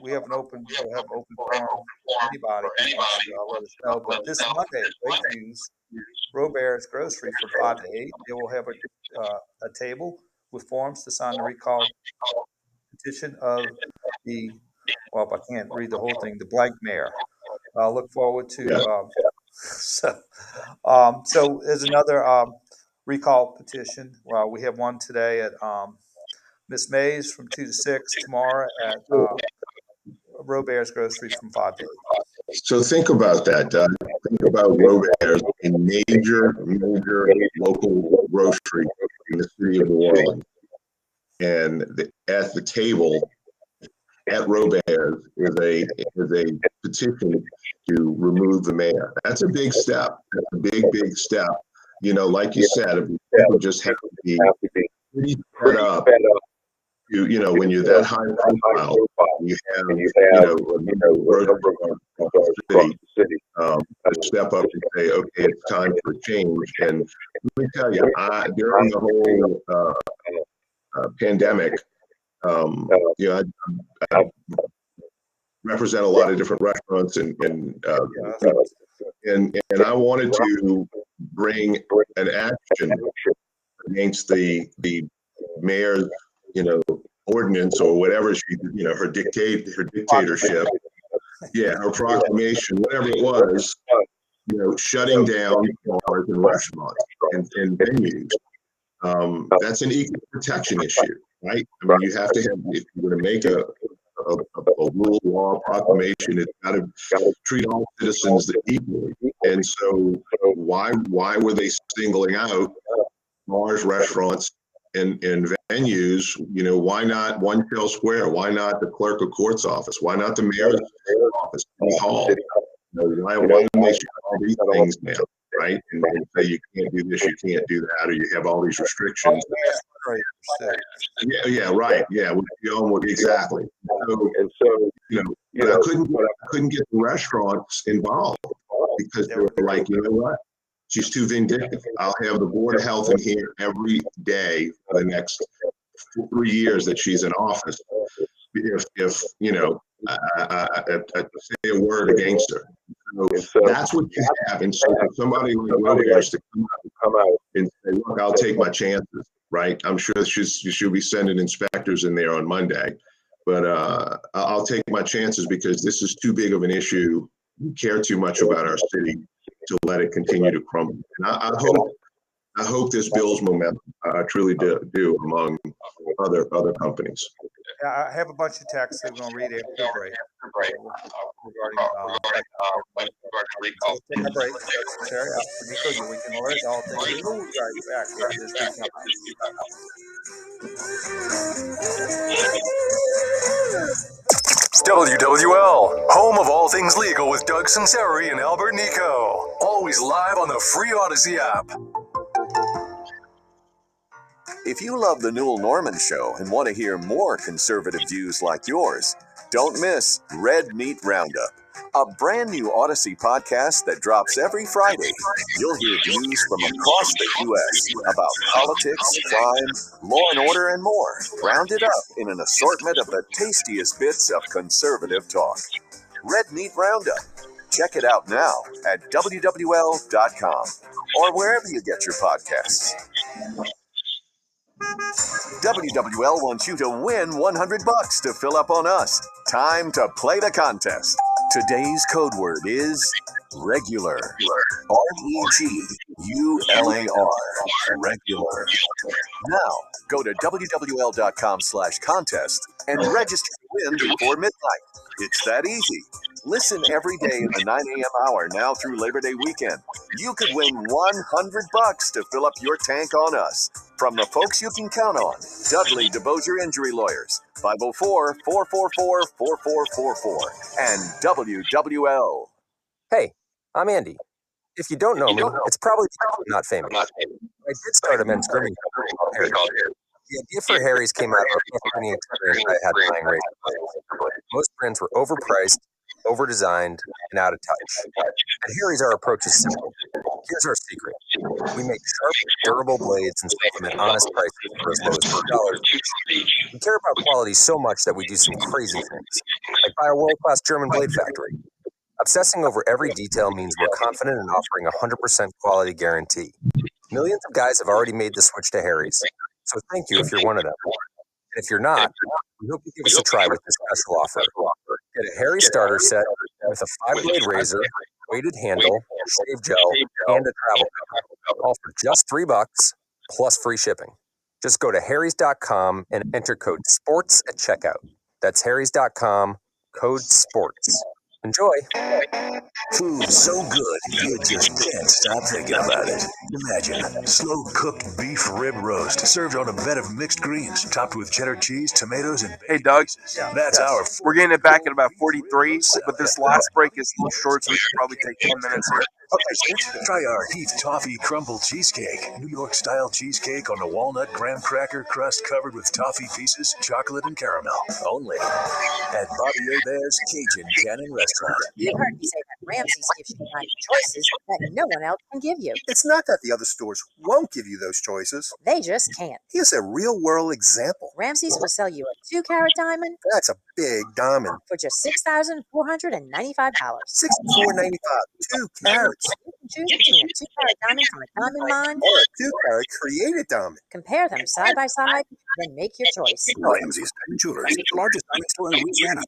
We have open forum for anybody. Let us know. But this Monday, great news. Robert's Grocery from 5 to 8. They will have a table with forms to sign the recall petition of the. Well, I can't read the whole thing. The blank mayor. I'll look forward to. So there's another recall petition. Well, we have one today at Miss Mays from 2 to 6, tomorrow at Robert's Grocery from 5 to 8. So think about that, Doug. Think about Robert's, a major local grocery in the city of New Orleans. And at the table at Robert's is a petition to remove the mayor. That's a big step. That's a big step. Like you said, people just have to be pretty fed up. When you're that high profile, you have the city to step up and say, okay, it's time for a change. And let me tell you, during the whole pandemic, I represent a lot of different restaurants and I wanted to bring an action against the mayor's ordinance or whatever she, her dictatorship, her proclamation, whatever it was, shutting down bars and restaurants and venues. That's an equal protection issue, right? I mean, you have to have, if you're going to make a rule, law, proclamation, it's got to treat all citizens equally. And so why were they singling out bars, restaurants, and venues, why not One Tail Square? Why not the clerk of court's office? Why not the mayor's office, City Hall? Why do they have all these things now, right? And say you can't do this, you can't do that, or you have all these restrictions. Yeah, right. Yeah, exactly. But I couldn't get the restaurants involved because they were like, you know what? She's too vindictive. I'll have the Board of Health in here every day for the next 3 years that she's in office. If I say a word against her. So that's what you have. And so for somebody like Williams to come out and say, look, I'll take my chances, right? I'm sure she'll be sending inspectors in there on Monday. But I'll take my chances because this is too big of an issue. We care too much about our city to let it continue to crumble. And I hope this builds momentum. I truly do among other companies. I have a bunch of texts that we're going to read after the break. Regarding take a break. Sarah, Nicaud, your weekend alert. All things legal. We'll be right back with this weekend. WWL, home of all things legal with Doug Sunseri and Albert Nicaud. Always live on the free Odyssey app. If you love the Newell Norman Show and want to hear more conservative views like yours, don't miss Red Meat Roundup, a brand new Odyssey podcast that drops every Friday. You'll hear views from across the U.S. about politics, crime, law and order, and more, rounded up in an assortment of the tastiest bits of conservative talk. Red Meat Roundup. Check it out now at WWL.com or wherever you get your podcasts. WWL wants you to win $100 to fill up on us. Time to play the contest. Today's code word is regular. REGULAR. Regular. Now, go to WWL.com/contest and register to win before midnight. It's that easy. Listen every day in the 9 a.m. hour now through Labor Day weekend. You could win $100 to fill up your tank on us. From the folks you can count on, Dudley DeBosier Injury Lawyers, 504-444-4444, and WWL. Hey, I'm Andy. If you don't know me, it's probably because I'm not famous. I did start a men's grooming company called Harry. The idea for Harry's came out of a frustrating experience I had buying razor blades. Most brands were overpriced, over-designed, and out of touch. At Harry's, our approach is simple. Here's our secret. We make sharp, durable blades and sell them at honest prices for as low as $4 each. We care about quality so much that we do some crazy things, like buy a world-class German blade factory. Obsessing over every detail means we're confident in offering a 100% quality guarantee. Millions of guys have already made the switch to Harry's, so thank you if you're one of them. And if you're not, we hope you give us a try with this special offer. Get a Harry starter set with a 5-blade razor, weighted handle, shave gel, and a travel cover, all for just $3 plus free shipping. Just go to harrys.com and enter code SPORTS at checkout. That's harrys.com, code SPORTS. Enjoy. Food so good, you just can't stop thinking about it. Imagine slow-cooked beef rib roast served on a bed of mixed greens, topped with cheddar cheese, tomatoes, and Hey, Doug. That's our. We're getting it back at about 43, but this last break is a little short, so we should probably take 10 minutes here. Okay, try our Heath Toffee Crumble Cheesecake. New York-style cheesecake on a walnut graham cracker crust covered with toffee pieces, chocolate, and caramel. Only at Bobby Hebert's Cajun Cannon Restaurant. You've heard me say that Ramsey's gives you choices that no one else can give you. It's not that the other stores won't give you those choices. They just can't. Here's a real-world example. Ramsey's will sell you a 2-carat diamond. That's a big diamond. For just $6,495. $6,495. 2 carats. You can choose between a 2-carat diamond from a diamond mine or a 2-carat created diamond. Compare them side by side, then make your choice. Ramsey's Jewelers, the largest diamond store in Louisiana.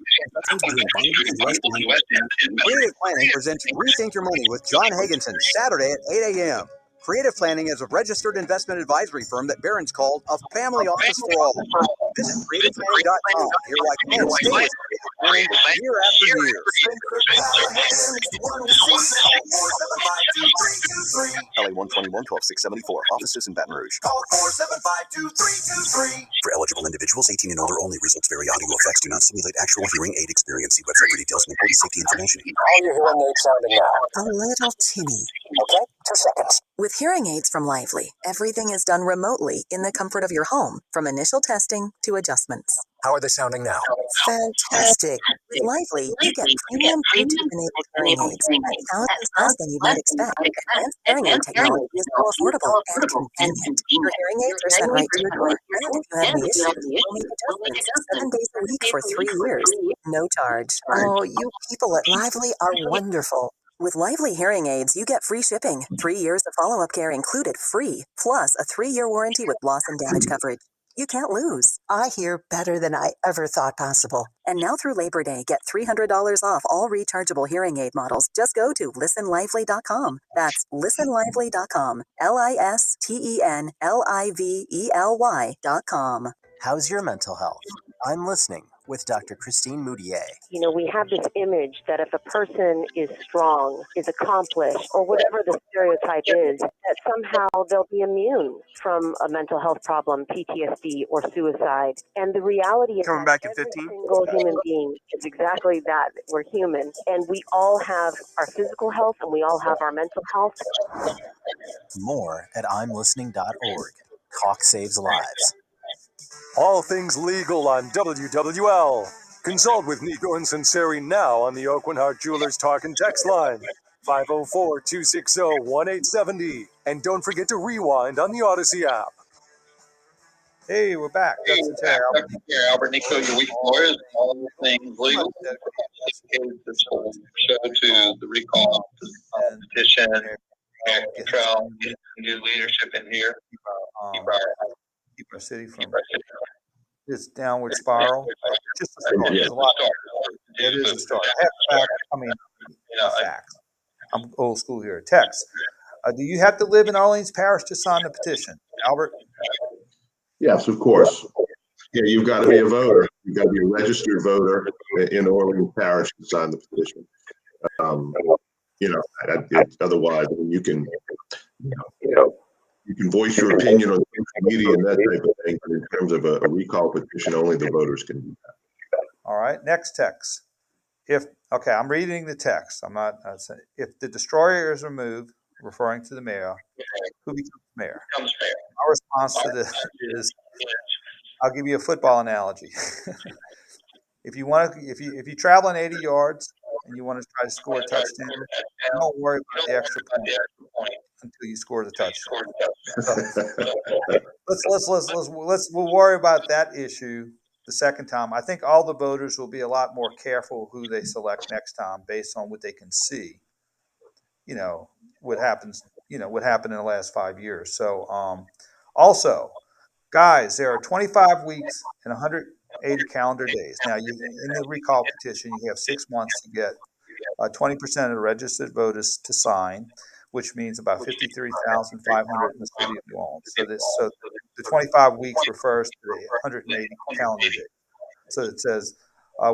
Creative Planning presents Rethink Your Money with John Higginson, Saturday at 8 a.m. Creative Planning is a registered investment advisory firm that Barron's called a family office for all. Visit creativeplanning.com. Hear why clients stay with Creative Planning year after year. LA 121 12674. Offices in Baton Rouge. Call 475-2323. For eligible individuals 18 and older only. Results vary. Audio effects do not simulate actual hearing aid experience. See website for details and important safety information. How are your hearing aids sounding now? A little tinny. Okay, 2 seconds. With hearing aids from Lively, everything is done remotely in the comfort of your home, from initial testing to adjustments. How are they sounding now? Fantastic. With Lively, you get premium Bluetooth-enabled hearing aids at thousands less than you might expect. Advanced hearing aid technology is more affordable and convenient. Your hearing aids are sent right to your door. And if you have any issues, we'll make adjustments 7 days a week for 3 years. No charge. Oh, you people at Lively are wonderful. With Lively hearing aids, you get free shipping, 3 years of follow-up care included free, plus a 3-year warranty with loss and damage coverage. You can't lose. I hear better than I ever thought possible. And now through Labor Day, get $300 off all rechargeable hearing aid models. Just go to listenlively.com. That's listenlively.com. listenlively.com. How's your mental health? I'm listening with Dr. Christine Moutier. You know, we have this image that if a person is strong, is accomplished, or whatever the stereotype is, that somehow they'll be immune from a mental health problem, PTSD, or suicide. And the reality is Coming that back in 15? single human being is exactly that. We're human. And we all have our physical health, and we all have our mental health. More at imlistening.org. Talk saves lives. All things legal on WWL. Consult with Nicaud and Sunseri now on the Oakland Heart Jewelers Talk and Text line, 504-260-1870. And don't forget to rewind on the Odyssey app. Hey, we're back. That's the Terry Albert Nicaud, your weekly lawyers, all things legal. Dedicated this whole show to the recall petition, Mayor Cantrell, new leadership in here. Keep our city from this downward spiral. Just a start. There's a lot. It is a start. Facts. I'm old school here. Text. Do you have to live in Orleans Parish to sign the petition, Albert? Yes, of course. Yeah, you've got to be a voter. You've got to be a registered voter in Orleans Parish to sign the petition. Otherwise, you can, you can voice your opinion on social media and that type of thing. But in terms of a recall petition, only the voters can do that. All right. Next text. I'm reading the text. I'm not saying if the destroyer is removed, referring to the mayor, who becomes mayor? Our response to this is, I'll give you a football analogy. If you travel 80 yards and you want to try to score a touchdown, don't worry about the extra point until you score the touchdown. We'll worry about that issue the second time. I think all the voters will be a lot more careful who they select next time based on what they can see. What happened in the last 5 years. So, also, guys, there are 25 weeks and 180 calendar days. Now, in the recall petition, you have 6 months to get 20% of the registered voters to sign, which means about 53,500 in the city of New Orleans. So the 25 weeks refers to the 180 calendar days. So it says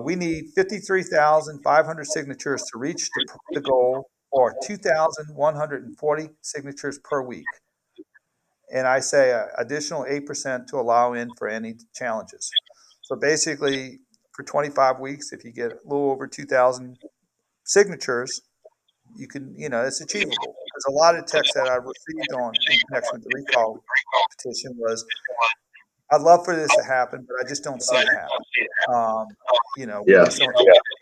we need 53,500 signatures to reach the goal, or 2,140 signatures per week. And I say additional 8% to allow in for any challenges. So basically, for 25 weeks, if you get a little over 2,000 signatures, you can, it's achievable. There's a lot of text that I received in connection with the recall petition was, I'd love for this to happen, but I just don't see it happen. We just don't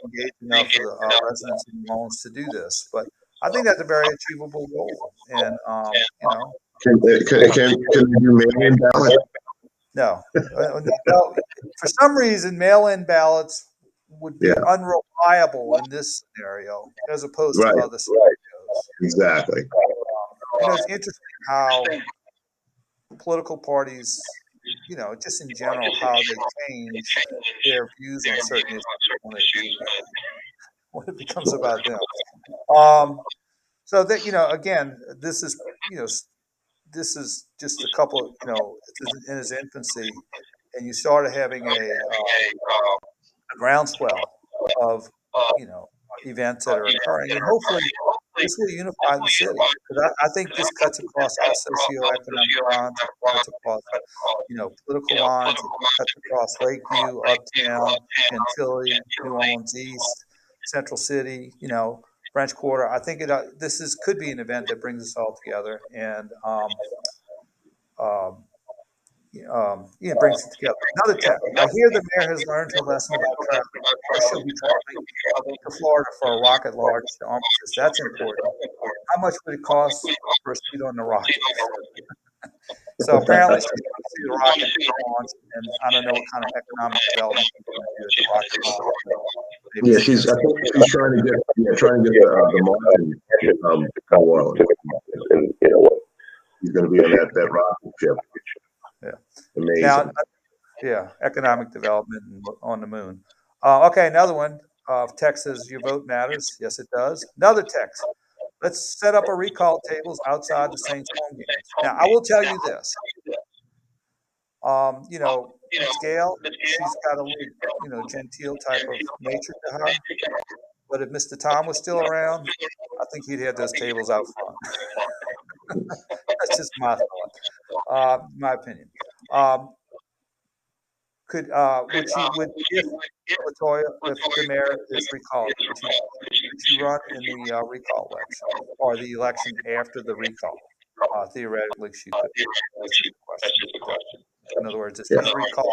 engage enough for the residents of New Orleans to do this. But I think that's a very achievable goal. And, Can they do mail-in ballots? No. For some reason, mail-in ballots would be unreliable in this scenario as opposed to other scenarios. Exactly. It's interesting how political parties, just in general, how they change their views on certain issues when it becomes about them. So that, again, this is, this is just a couple, it's in his infancy, and you started having a groundswell of, events that are occurring, and hopefully this will unify the city. Because I think this cuts across all socioeconomic lines, it cuts across, political lines, it cuts across Lakeview, Uptown, Gentilly, New Orleans East, Central City, French Quarter. I think this could be an event that brings us all together and brings it together. Another tip: I hear the mayor has learned her lesson about traveling. Or she'll be traveling to Florida for a rocket launch to armistice. That's important. How much would it cost for a seat on the rocket? So apparently she's going to see the rocket launch, and I don't know what kind of economic development she's going to do at the rocket launch. Yeah, I think she's trying to get the market to come on. And he's going to be on that rocket ship. Yeah. Amazing. Now, economic development on the moon. Okay, another one. Text says your vote matters. Yes, it does. Another text. Let's set up a recall tables outside the Saints home games. Now, I will tell you this. Ms. Gale, she's got a genteel type of nature to her. But if Mr. Tom was still around, I think he'd have those tables out front. That's just my thought, my opinion. If the mayor is recalled, would she run in the recall election or the election after the recall? Theoretically, she could. That's the question. In other words, if she's recalled,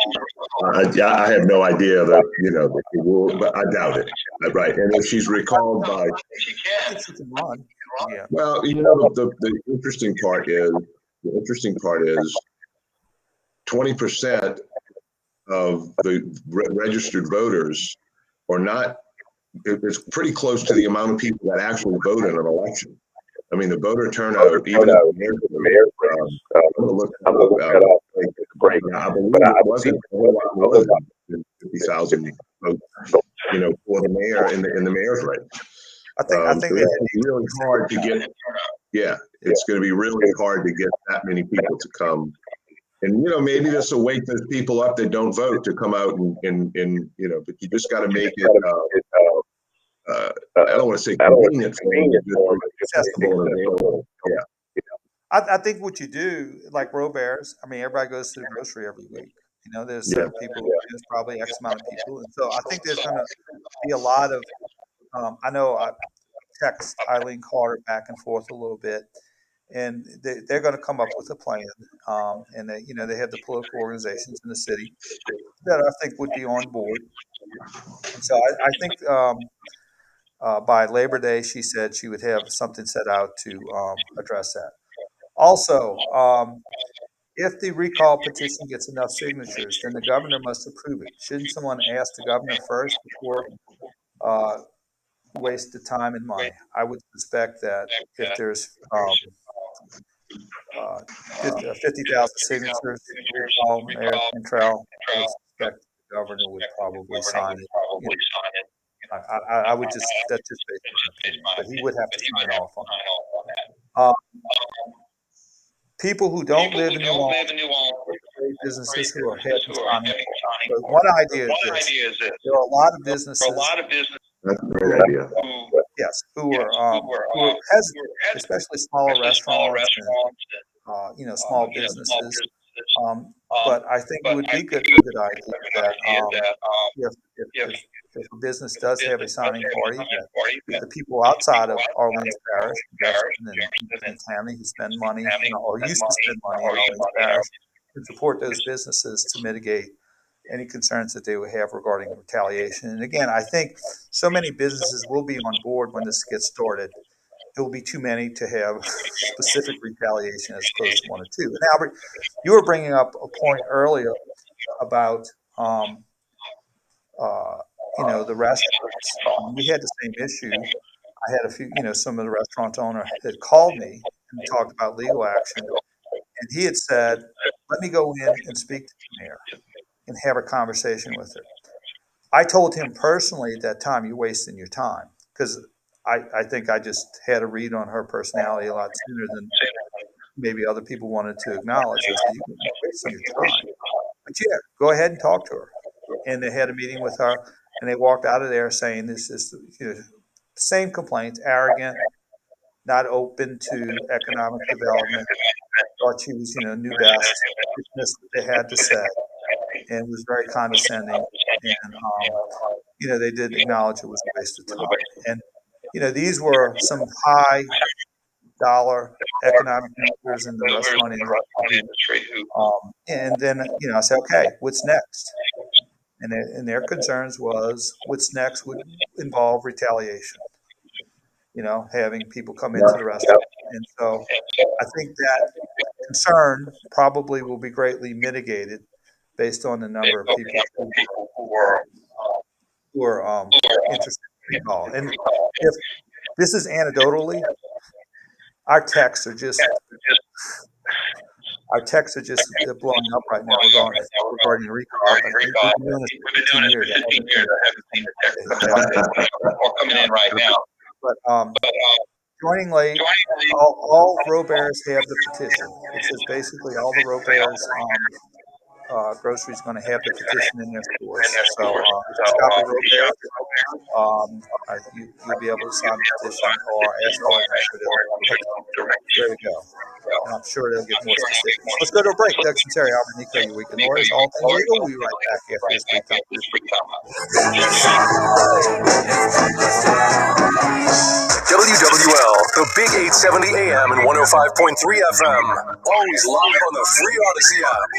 I have no idea that it will, but I doubt it. Right, and if she's recalled by, I think she can run. Yeah. Well, the interesting part is 20% of the registered voters are not. It's pretty close to the amount of people that actually vote in an election. I mean, the voter turnout, even at the mayor, I'm going to look it up. I believe it wasn't a whole lot more than 50,000 votes, for the mayor in the mayor's race. I think so it's really hard to get. Yeah, it's going to be really hard to get that many people to come. And maybe this will wake those people up that don't vote to come out and but you just got to make it. I don't want to say convenient for them, accessible and available. Yeah. I think what you do, like Robert's, I mean, everybody goes to the grocery every week. There's certain people, there's probably X amount of people. And so I think there's going to be a lot of, I know I text Eileen Carter back and forth a little bit, and they're going to come up with a plan. And they have the political organizations in the city that I think would be on board. And so I think by Labor Day, she said she would have something set out to address that. Also, if the recall petition gets enough signatures, then the governor must approve it. Shouldn't someone ask the governor first before waste the time and money? I would suspect that if there's 50,000 signatures, recall Mayor Cantrell, I would suspect the governor would probably sign it. I would just, that's just based on opinion, but he would have to sign off on it. People who don't live in New Orleans, businesses who are heading signing. So one idea is this: there are a lot of businesses. That's a great idea. Yes, who are hesitant, especially smaller restaurants and small businesses. But I think it would be a good idea that if a business does have a signing party, that the people outside of Orleans Parish, and family who spend money, or used to spend money in Orleans Parish, can support those businesses to mitigate any concerns that they would have regarding retaliation. And again, I think so many businesses will be on board when this gets started. It will be too many to have specific retaliation as opposed to one or two. And Albert, you were bringing up a point earlier about the restaurants. We had the same issue. I had a few, some of the restaurant owner had called me and talked about legal action. And he had said, let me go in and speak to the mayor and have a conversation with her. I told him personally at that time, you're wasting your time, because I think I just had a read on her personality a lot sooner maybe other people wanted to acknowledge. I said, you can waste some of your time. But yeah, go ahead and talk to her. And they had a meeting with her, and they walked out of there saying this is same complaints, arrogant, not open to economic development, thought she was, knew best, dismissed what they had to say, and was very condescending. And, they did acknowledge it was a waste of time. And, these were some high dollar economic members in the restaurant industry. And then, I said, okay, what's next? And their concerns was what's next would involve retaliation, having people come into the restaurant. And so I think that concern probably will be greatly mitigated based on the number of people who are interested in recall. And if this is anecdotally, our texts are just blowing up right now regarding recall. We've been doing this for 15 years. Or coming in right now. But joining late, all row bearers have the petition. It says basically all the row bearers groceries going to have the petition in their stores. So if you stop a row bearer, you'll be able to sign the petition or ask for it. There we go. And I'm sure they'll get more specific. Let's go to a break. Doug Sunseri, Albert Nicaud, your weekend lawyers, all things legal. We'll be right back after this free time. WWL, the Big 870 AM and 105.3 FM. Always live on the free Odyssey app.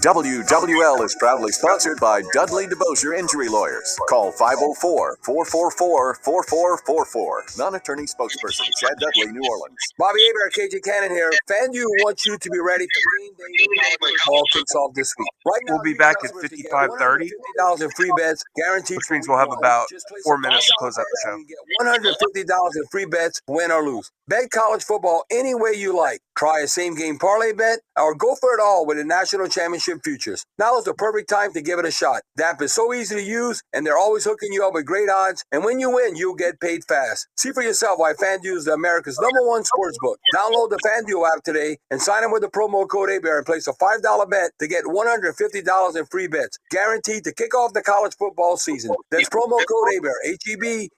WWL is proudly sponsored by Dudley DeBosier Injury Lawyers. Call 504-444-4444. Non-attorney spokesperson, Chad Dudley, New Orleans. Bobby Hebert, KJ Cannon here. FanDuel wants you to be ready for Green Day when ball kicks off this week. Right now, We'll be back at 55:30, $150 in free bets guaranteed, which means we'll have about 4 minutes to close out the show. $150 in free bets, win or lose. Bet college football any way you like. Try a same-game parlay bet or go for it all with the National Championship Futures. Now is the perfect time to give it a shot. The app is so easy to use, and they're always hooking you up with great odds. And when you win, you'll get paid fast. See for yourself why FanDuel is America's #1 sportsbook. Download the FanDuel app today and sign up with the promo code ABEAR and place a $5 bet to get $150 in free bets, guaranteed to kick off the college football season. That's promo code ABEAR, HEBERT.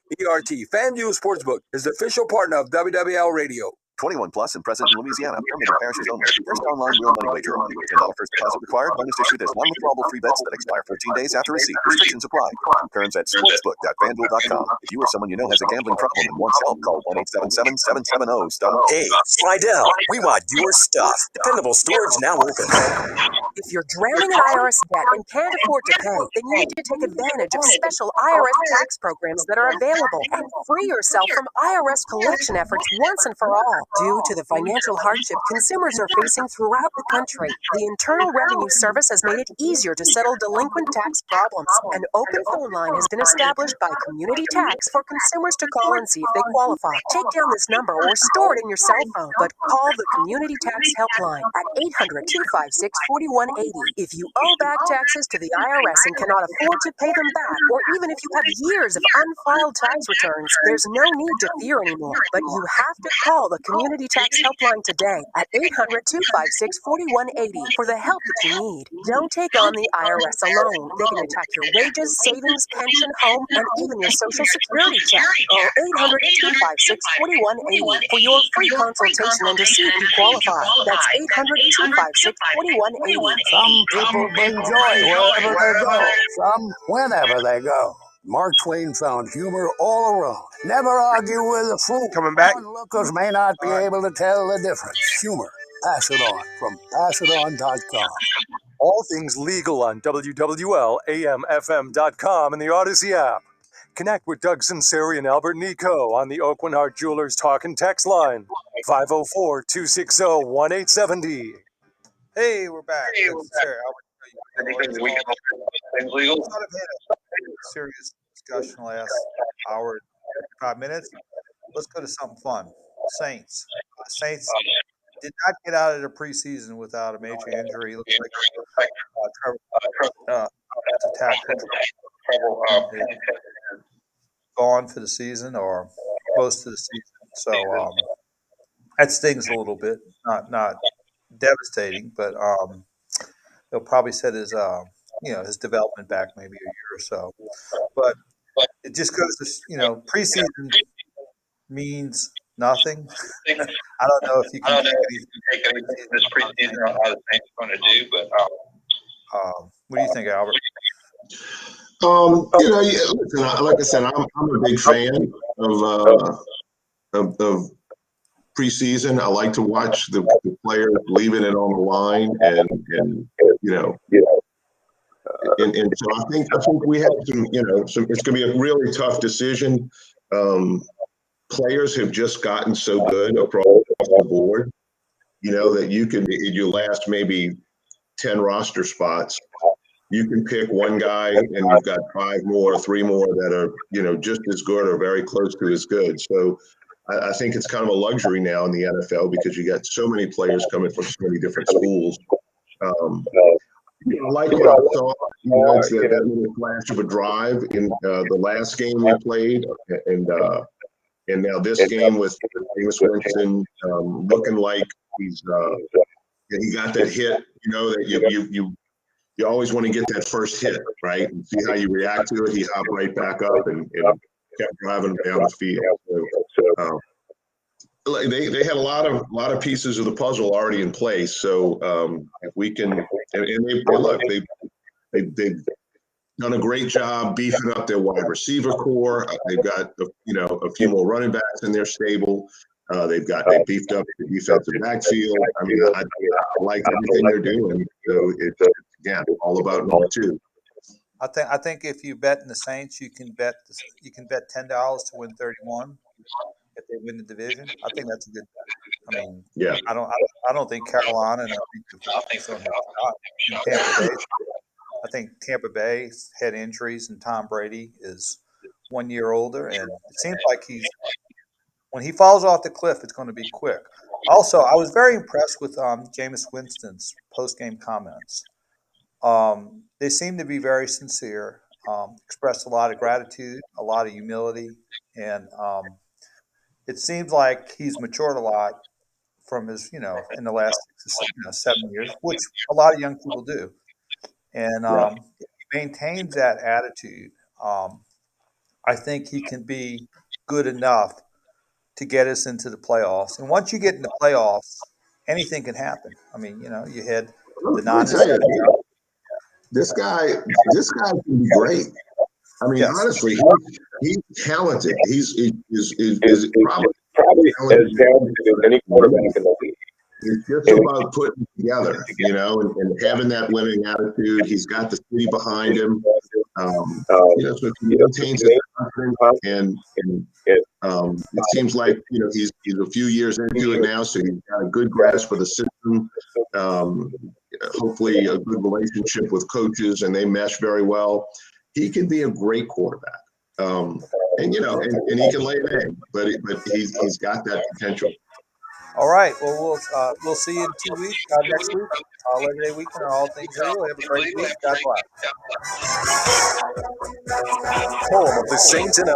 FanDuel Sportsbook is the official partner of WWL Radio. 21 plus and present in Louisiana. Permitted parishes only. First online real money wager only. $10 first deposit required. Bonus issued as non-withdrawable free bets that expire 14 days after receipt. Restrictions apply. Terms at sportsbook.fanduel.com. If you or someone you know has a gambling problem and wants help, call 1-877-770-STOP. Hey, Slidell, we want your stuff. Dependable storage now open. If you're drowning in IRS debt and can't afford to pay, then you need to take advantage of special IRS tax programs that are available and free yourself from IRS collection efforts once and for all. Due to the financial hardship consumers are facing throughout the country, the Internal Revenue Service has made it easier to settle delinquent tax problems. An open phone line has been established by Community Tax for consumers to call and see if they qualify. Take down this number or store it in your cell phone, but call the Community Tax Helpline at 800-256-4180. If you owe back taxes to the IRS and cannot afford to pay them back, or even if you have years of unfiled tax returns, there's no need to fear anymore. But you have to call the Community Tax Helpline today at 800-256-4180 for the help that you need. Don't take on the IRS alone. They can attack your wages, savings, pension, home, and even your Social Security check. Call 800-256-4180 for your free consultation and to see if you qualify. That's 800-256-4180. Some people bring joy wherever they go, some whenever they go. Mark Twain found humor all around. Never argue with a fool. Coming back. Onlookers may not be able to tell the difference. Humor. Pass it on from passiton.com. All things legal on WWL-AMFM.com and the Odyssey app. Connect with Doug Sunseri and Albert Nicaud on the Oakland Heart Jewelers Talk and Text line, 504-260-1870. Hey, we're back. Anything legal? I've had a serious discussion last hour, 5 minutes. Let's go to something fun. Saints. Saints did not get out of the preseason without a major injury. It looks like Trevor gone for the season or close to the season. So That stings a little bit. Not devastating, but they'll probably set his his development back maybe a year or so. But it just goes to preseason means nothing. I don't know if you I can don't know take if you can take anything this preseason or how the Saints going to do, but what do you think, Albert? Listen, like I said, I'm a big fan of preseason. I like to watch the players leaving it on the line, and so I think we have some. It's going to be a really tough decision. Players have just gotten so good across the board, that you can, in your last maybe 10 roster spots, you can pick one guy and you've got 5 more, 3 more that are, just as good or very close to as good. So I think it's kind of a luxury now in the NFL because you got so many players coming from so many different schools. Like what I saw, it's that little flash of a drive in the last game we played, and now this game with Jameis Winston looking like he got that hit. That you always want to get that first hit, right? And see how you react to it. He hopped right back up and kept driving down the field. So, they had a lot of pieces of the puzzle already in place. So if we can, they've done a great job beefing up their wide receiver core. They've got a few more running backs in their stable. They beefed up the defensive backfield. I mean, I like everything they're doing. So it's again all about number 2. I think if you bet in the Saints, you can bet $10 to win 31 if they win the division. I think that's a good bet. I mean, yeah. I don't think Carolina and I think the Falcons don't have a shot in Tampa Bay. I think Tampa Bay's had injuries and Tom Brady is 1 year older, and it seems like when he falls off the cliff, it's going to be quick. Also, I was very impressed with Jameis Winston's post-game comments. They seem to be very sincere, expressed a lot of gratitude, a lot of humility, and it seems like he's matured a lot from his, in the last 7 years, which a lot of young people do. And if he maintains that attitude, I think he can be good enough to get us into the playoffs. And once you get in the playoffs, anything can happen. I mean, you had the This guy can be great. I mean, honestly, he's talented. He's probably as talented as any quarterback in the league. It's just about putting it together, and having that winning attitude. He's got the city behind him. So if he maintains his confidence, and it seems like he's a few years into it now, so he's got a good grasp of the system. Hopefully, a good relationship with coaches, and they mesh very well. He can be a great quarterback, and he can lay an egg, but he's got that potential. All right. Well, we'll see you in 2 weeks. Next week, Labor Day weekend, all things legal. Have a great week. God bless. Home of the Saints and LA.